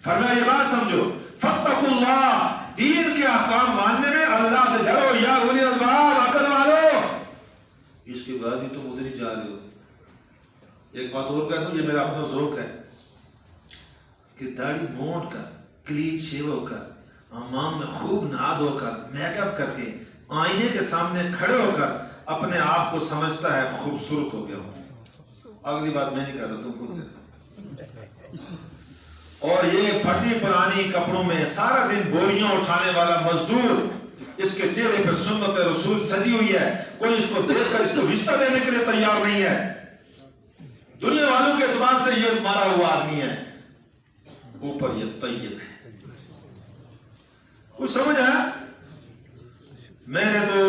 Speaker 1: فرمایا یہ بات سمجھو فاتقوا اللہ، دین کے احکام ماننے میں اللہ سے ڈرو. یا اولی الالباب، عقل والو. اس کے بعد بھی تم ادھر ہی جا رہے ہو. ایک بات اور کہتا ہوں، یہ میرا اپنا ذوق ہے کہ داڑھی مونڈ کر، کلین شیو ہو کر، حمام میں خوب نہا دھو کر، میک اپ کر کے آئینے کے سامنے کھڑے ہو کر اپنے آپ کو سمجھتا ہے خوبصورت ہو گیا ہوں. اگلی بات میں نہیں کہتا، تم خود کہتا. اور یہ پھٹی پرانی کپڑوں میں سارا دن بوریاں اٹھانے والا مزدور، اس کے چہرے پر سنت رسول سجی ہوئی ہے، کوئی اس کو دیکھ کر اس کو رشتہ دینے کے لیے تیار نہیں ہے، دنیا والوں کے اعتبار سے یہ مارا ہوا آدمی ہے، اوپر یہ طیب ہے۔ کچھ سمجھ ہے؟ میں نے تو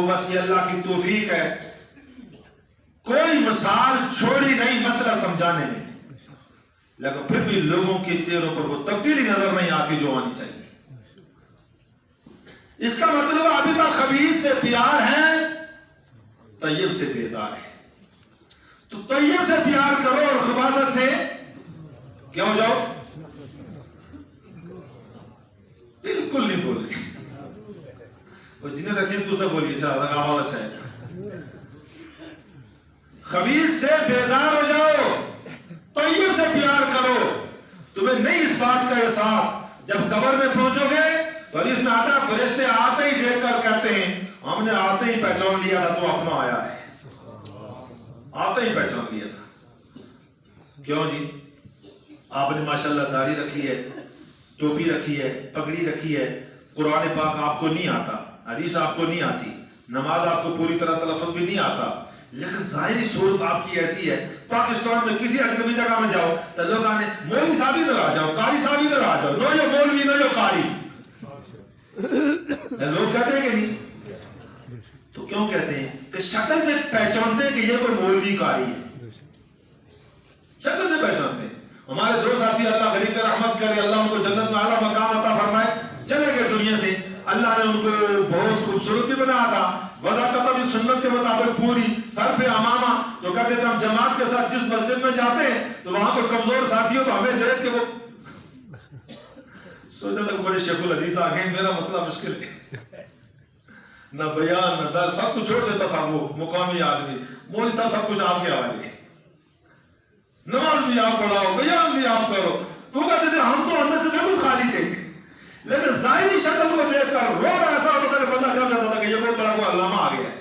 Speaker 1: بس یہ اللہ کی توفیق ہے، کوئی مثال چھوڑی نہیں مسئلہ سمجھانے میں، لیکن پھر بھی لوگوں کے چہروں پر وہ تبدیلی نظر نہیں آتی جو آنی چاہیے۔ اس کا مطلب ابھی تک خبیث سے پیار ہے، طیب سے بیزار ہے۔ تو طیب سے پیار کرو اور خباثت سے کیا ہو جاؤ؟ بالکل نہیں بول رہے، وہ جنہیں رکھیں تو اسے بولیے رقابت اچھا ہے۔ خبیث سے بیزار ہو جاؤ، طیب سے پیار کرو، تمہیں نہیں اس بات کا احساس، جب قبر میں پہنچو گے تو حدیث میں آتا ہے فرشتے آتے ہی دیکھ کر کہتے ہیں ہم نے آتے ہی پہچان لیا تھا تو اپنا آیا ہے، آتے ہی پہچان لیا تھا۔ کیوں جی؟ آپ نے ماشاءاللہ داڑھی رکھی ہے، ٹوپی رکھی ہے، پگڑی رکھی ہے، قرآن پاک آپ کو نہیں آتا، حدیث آپ کو نہیں آتی، نماز آپ کو پوری طرح تلفظ بھی نہیں آتا، لیکن ظاہری صورت آپ کی ایسی ہے، پاکستان میں کسی اجنبی جگہ میں جاؤ تو لوگ آنے مولوی صاحب ادھر آ جاؤ، قاری صاحب ادھر آ جاؤ، نو جو مولوی نو جو قاری، لوگ کہتے ہیں کہ نہیں؟ تو کیوں کہتے ہیں؟ کہ شکل سے پہچانتے ہیں کہ یہ کوئی مولوی قاری ہے، شکل سے پہچانتے ہیں۔ ہمارے دو ساتھی اللہ غریب پر رحمت کرے، اللہ ان کو جنت میں اعلیٰ مقام عطا فرمائے، چلے گئے دنیا سے، اللہ نے ان کو بہت خوبصورت بھی بنایا تھا، وضاقت بھی سنت کے مطابق پوری، سر پہ امامہ، تو کہتے تھے ہم جماعت کے ساتھ جس مسجد میں جاتے ہیں تو وہاں کوئی کمزور ساتھی ہو تو ہمیں دیکھ کے وہ سوچا تھا بڑے شیخ الحدیث آ گئے، میرا مسئلہ مشکل ہے، نہ بیان نہ در، سب کچھ چھوڑ دیتا تھا وہ مقامی آدمی، مولوی صاحب سب کچھ آپ کے حوالے، نماز بھی آپ پڑھاؤ، بیان بھی آپ کرو، تو کہتے تھے ہم تو اندر سے بالکل خالی تھے، لیکن ظاہری شکل کو دیکھ کر روب ایسا ہوتا تھا کہ بندہ کر لیتا تھا کہ یہ بہت بڑا کوئی علامہ آ گیا ہے۔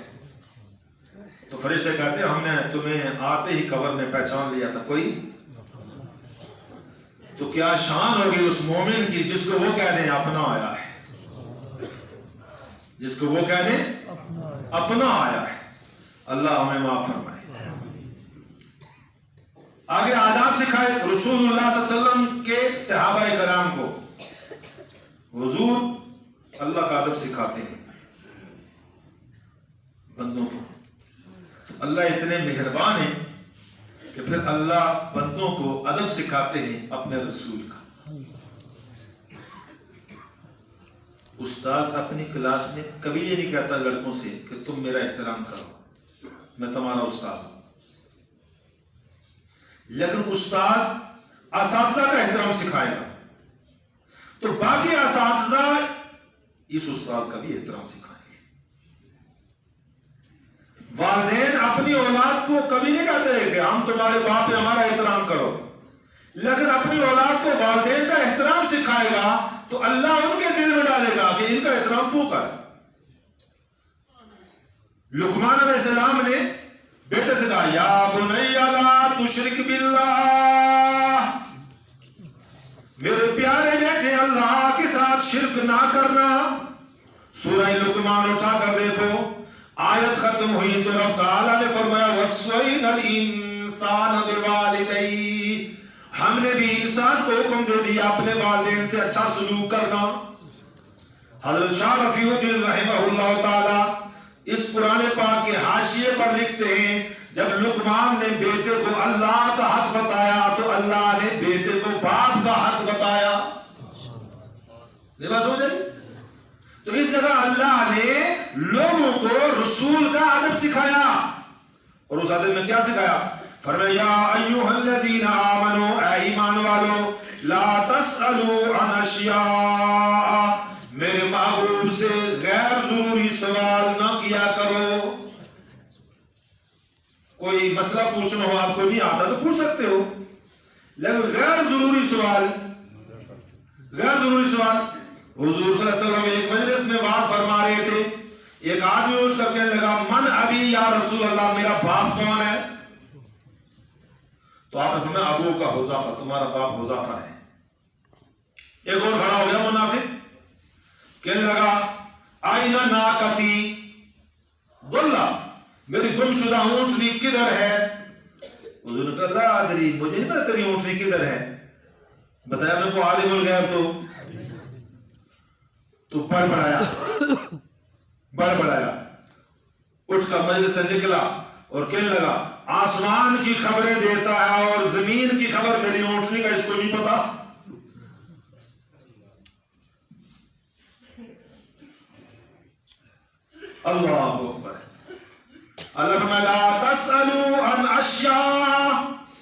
Speaker 1: تو فرشتے کہتے ہم نے تمہیں آتے ہی قبر میں پہچان لیا تھا، کوئی تو کیا شان ہوگی اس مومن کی جس کو وہ کہہ دیں اپنا آیا ہے، جس کو وہ کہہ دیں اپنا آیا ہے۔ اللہ ہمیں معاف فرمائے۔ آگے آداب سکھائے رسول اللہ صلی اللہ علیہ وسلم کے صحابہ کرام کو، حضور اللہ کا ادب سکھاتے ہیں بندوں کو، تو اللہ اتنے مہربان ہیں کہ پھر اللہ بندوں کو ادب سکھاتے ہیں اپنے رسول کا۔ استاذ اپنی کلاس میں کبھی یہ نہیں کہتا لڑکوں سے کہ تم میرا احترام کرو، میں تمہارا استاذ ہوں، لیکن استاذ اساتذہ کا احترام سکھائے گا تو باقی اساتذہ اس استاذ کا بھی احترام سکھائیں گے۔ والدین اپنی اولاد کو کبھی نہیں کہتے ہیں کہ ہم تمہارے باپ ہیں ہمارا احترام کرو، لیکن اپنی اولاد کو والدین کا احترام سکھائے گا تو اللہ ان کے دل میں ڈالے گا کہ ان کا احترام تو کر۔ لقمان علیہ السلام نے بیٹے سے کہا یا بنی لا تشرک باللہ، میرے پیارے بیٹے اللہ کے ساتھ شرک نہ کرنا۔ سورہ لقمان اٹھا کر دیکھو، آیت ختم ہوئی تو رب تعالیٰ نے فرمایا وَصَّيْنَا الْإِنسَانَ بِوَالِدَيْهِ، ہم نے بھی انسان کو حکم دے دیا اپنے والدین سے اچھا سلوک کرنا۔ حضرت شاہ رفیع الدین رحمہ اللہ تعالیٰ اس قرآن پاک کے حاشیے پر لکھتے ہیں جب لقمان نے بیٹے کو اللہ کا حق بتایا تو اللہ نے بیٹے کو باپ کا حق بتایا۔ یہ بات سمجھ آئی؟ تو اس جگہ اللہ نے لوگوں کو رسول کا ادب سکھایا، اور اس ادب میں کیا سکھایا؟ فرمایا یا ایھا الذین آمنوا، اے ایمان والو، لا تسألوا عن اشیاء، میرے محبوب سے غیر ضروری سوال نہ کیا کرو۔ کوئی مسئلہ پوچھنا ہو آپ کو نہیں آتا تو پوچھ سکتے ہو، لیکن غیر ضروری سوال، حضور صلی اللہ علیہ وسلم ایک مجلس میں بات فرما رہے تھے، ایک آدمی اٹھ کر کہنے لگا من ابی یا رسول اللہ، میرا باپ کون ہے؟ تو آپ نے فرمایا ابو کا حذیفہ، تمہارا باپ حذیفہ ہے۔ ایک اور کھڑا ہو گیا منافق، کہنے لگا آئینہ ناقتی غلہ، میری گمشدہ اونٹنی کدھر ہے؟ حضور نے کہا لا ادری، مجھے نہیں پتا تیری اونٹنی کدھر ہے، بتایا میں کو عالم الغیب تو بڑبڑایا، اٹھ کر مجلس سے نکلا اور کہنے لگا آسمان کی خبریں دیتا ہے اور زمین کی خبر میری اونٹنی کا اس کو نہیں پتا۔ اللہ اکبر۔ اللہ لا تسألوا عن اشیاء،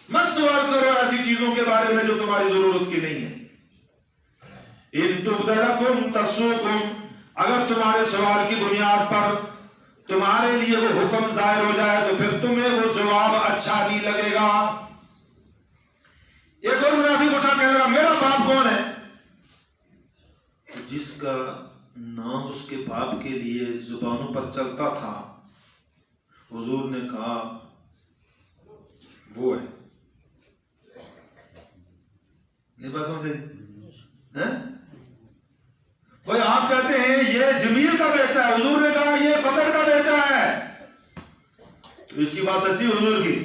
Speaker 1: مت سوال کرو ایسی چیزوں کے بارے میں جو تمہاری ضرورت کی نہیں ہے۔ ان تبد لکم تسؤکم، اگر تمہارے سوال کی بنیاد پر تمہارے لیے وہ حکم ظاہر ہو جائے تو پھر تمہیں وہ جواب اچھا نہیں لگے گا۔ ایک اور منافق اٹھا کہنے لگا میرا باپ کون ہے؟ جس کا نام اس کے باپ کے لیے زبانوں پر چلتا تھا، حضور نے کہا وہ ہے، نہیں بات سمجھے؟ بھائی آپ کہتے ہیں یہ جمیل کا بیٹا ہے، حضور نے کہا یہ بکر کا بیٹا ہے، تو اس کی بات سچی حضور کی،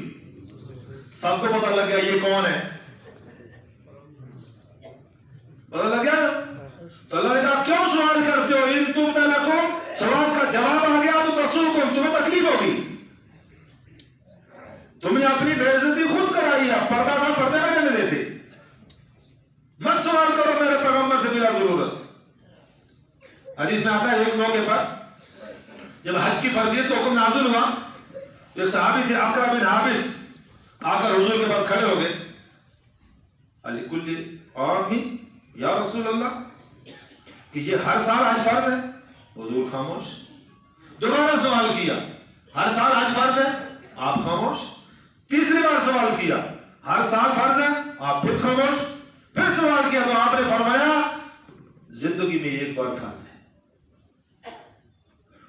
Speaker 1: سب کو پتہ لگ گیا یہ کون ہے، پتہ لگ گیا نا؟ تو اللہ نے کہا کیوں سوال کرتے ہو؟ ان تبد لکم، سوال کا جواب آ گیا تو تسؤکم، تمہیں تکلیف ہوگی، تم نے اپنی بے عزتی خود کرائی ہے، پردہ تھا پردے میں نہیں دیتے، مت سوال کرو میرے پیغمبر سے بلا ضرورت۔ حدیث میں آتا ہے ایک موقع پر جب حج کی فرضیت کا حکم نازل ہوا، ایک صحابی تھے اقرا بن حابس، آ کر حضور کے پاس کھڑے ہو گئے، لکل عام یا رسول اللہ، کہ یہ ہر سال حج فرض ہے؟ حضور خاموش۔ دوبارہ سوال کیا ہر سال حج فرض ہے؟ آپ خاموش۔ تیسری بار سوال کیا ہر سال فرض ہے؟ آپ پھر خاموش۔ پھر سوال کیا تو آپ نے فرمایا زندگی میں ایک بار فرض ہے،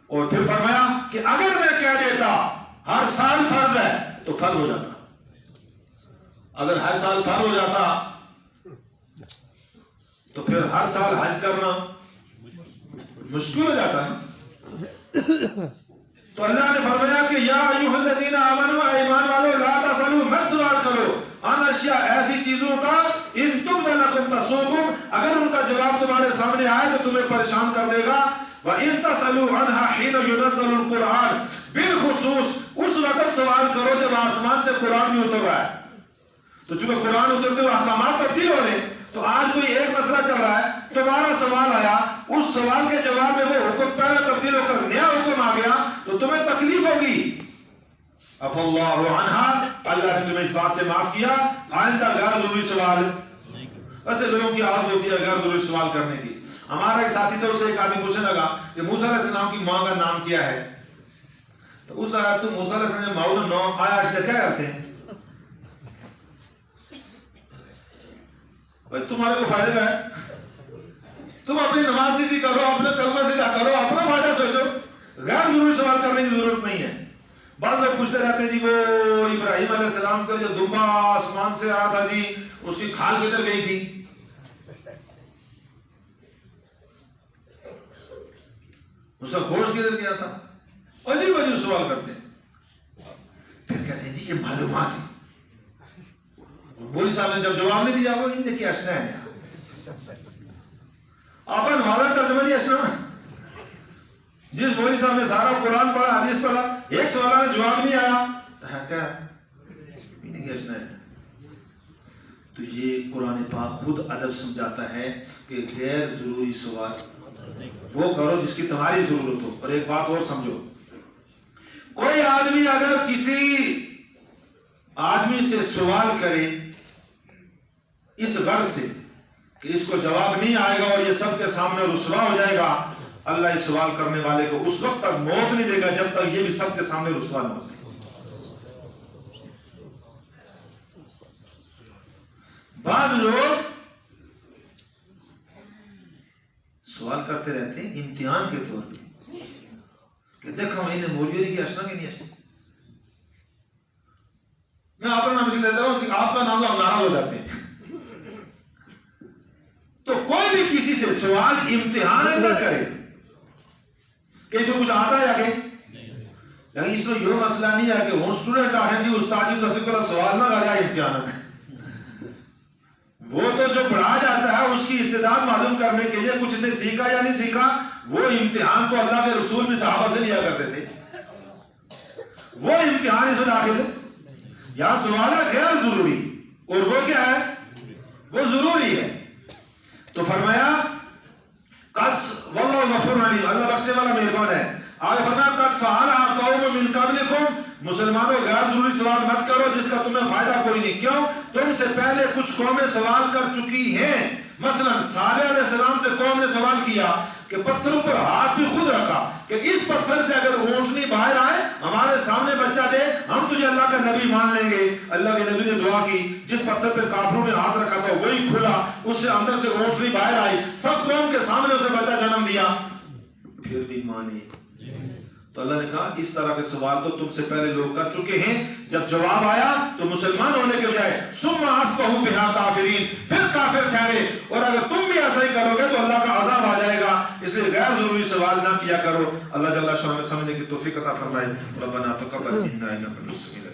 Speaker 1: اور پھر فرمایا کہ اگر میں کہہ دیتا ہر سال فرض ہے تو فرض ہو جاتا، اگر ہر سال فرض ہو جاتا تو پھر ہر سال حج کرنا مشکل ہو جاتا ہے۔ تو اللہ نے فرمایا کہ یا ایھا الذین آمنوا، ایمان والو، لا تسألوا، مت سوال کرو، عن اشیاء، ایسی چیزوں کا، ان تبد لکم تسؤکم، اگر ان کا جواب تمہارے سامنے آئے تو تمہیں پریشان کر دے گا، وَإِن تَسْأَلُوا عَنْهَا حِينَ يُنَزَّلُ الْقُرْآنُ، بالخصوص اس وقت سوال کرو جب آسمان سے قرآن بھی اتر رہا ہے۔ تو چونکہ قرآن اترتے ہوئے احکامات تبدیل ہو رہے ہیں، تو آج کوئی ایک مسئلہ چل رہا ہے، تمہارا سوال آیا، اس سوال کے جواب میں وہ حکم پہلے تبدیل ہو کر نیا حکم آ گیا تو تمہیں تکلیف ہوگی۔ عفا اللہ عنہا، اللہ نے تمہیں اس بات سے معاف کیا، آئندہ غیر ضروری سوال، ویسے لوگوں کی عادت ہوتی ہے غیر ضروری سوال کرنے کی۔ ہمارا ایک ساتھی تھا، اسے ایک آدمی پوچھنے لگا کہ موسیٰ علیہ السلام کی ماں کا نام کیا ہے؟ تو اس آیا تو موسیٰ علیہ السلام ماؤں نو آیا اچھتا کیا ہے سے؟ تمہارے کو فائدہ کا ہے، تم اپنی نماز سیدھی کرو، اپنے کلمہ سیدھا کرو، اپنا فائدہ سوچو، غیر ضروری سوال کرنے کی ضرورت نہیں ہے۔ بعض لوگ پوچھتے رہتے ہیں جی وہ ابراہیم علیہ السلام کا جو دمبا آسمان سے آیا تھا جی اس کی کھال کدھر گئی تھی؟ اس کا گوشت کدھر گیا تھا؟ عجیب عجیب سوال کرتے ہیں، پھر کہتے ہیں جی یہ معلومات ہے۔ مولوی صاحب نے جب جواب نہیں دیا وہ ان کی اشنا ہے، آپ ہمارا ترجمہ نہیں اشنا، جس مولوی صاحب نے سارا قرآن پڑھا، حدیث پڑھا، ایک سوال نے جواب نہیں آیا کیا ان کی اشنا ہے۔ تو یہ قرآن پاک خود ادب سمجھاتا ہے کہ غیر ضروری سوال وہ کرو جس کی تمہاری ضرورت ہو۔ اور ایک بات اور سمجھو، کوئی آدمی اگر کسی آدمی سے سوال کرے اس غرض سے کہ اس کو جواب نہیں آئے گا اور یہ سب کے سامنے رسوا ہو جائے گا، اللہ اس سوال کرنے والے کو اس وقت تک موت نہیں دے گا جب تک یہ بھی سب کے سامنے رسوا نہ ہو جائے۔ بعض لوگ سوال کرتے رہتے ہیں امتحان کے طور پہ کہ دیکھا میں انہیں مولوی کی اشنا کی نہیں اشنا۔ میں اپنا نام اس لیے لیتا ہوں کہ آپ کا نام تو ہم ناراض ہو جاتے ہیں، تو کوئی بھی کسی سے سوال امتحان نہ کرے کہ اس کو کچھ آتا ہے یا کہ یعنی اس میں یہ مسئلہ نہیں ہے کہ وہ اسٹوڈنٹ آئے جی استاد جی تو سوال نہ کرے امتحان میں. وہ تو جو پڑھا جاتا ہے اس کی استعداد معلوم کرنے کے لیے کچھ سے سیکھا یا نہیں سیکھا، وہ امتحان تو اللہ کے رسول بھی صحابہ سے لیا کرتے تھے. وہ امتحان اس میں داخل ہے. یہاں سوال ہے غیر ضروری اور وہ کیا ہے، وہ ضروری ہے. تو فرمایا واللہ غفور علیم، اللہ بخشنے والا مہربان ہے. آگے فرمایا قد سألها قوم من قبلکم، مسلمانوں غیر ضروری سوال مت کرو جس کا تمہیں فائدہ کوئی نہیں. کیوں؟ تم سے پہلے کچھ قومیں سوال کر چکی ہیں. مثلا صالح علیہ السلام سے قوم نے سوال کیا کہ پتھروں پر ہاتھ بھی خود رکھا کہ اس پتھر سے اگر اونٹنی باہر آئے ہمارے سامنے بچہ دے ہم تجھے اللہ کا نبی مان لیں گے. اللہ کے نبی نے دعا کی، جس پتھر پہ کافروں نے ہاتھ رکھا تھا وہی کھلا، اس سے اندر سے اونٹنی باہر آئی، سب قوم کے سامنے اسے بچہ جنم دیا، پھر بھی مانی. تو اللہ نے کہا اس طرح کے سوال تو تم سے پہلے لوگ کر چکے ہیں. جب جواب آیا تو مسلمان ہونے کے بجائے ثم اصبحوا بها کافرین، پھر کافر ٹھہرے. اور اگر تم بھی ایسا ہی کرو گے تو اللہ کا عذاب آ جائے گا. اس لیے غیر ضروری سوال نہ کیا کرو. اللہ جل شانہ سمجھنے کی توفیق عطا فرمائے. ربنا تقبل منا انک انت السمیع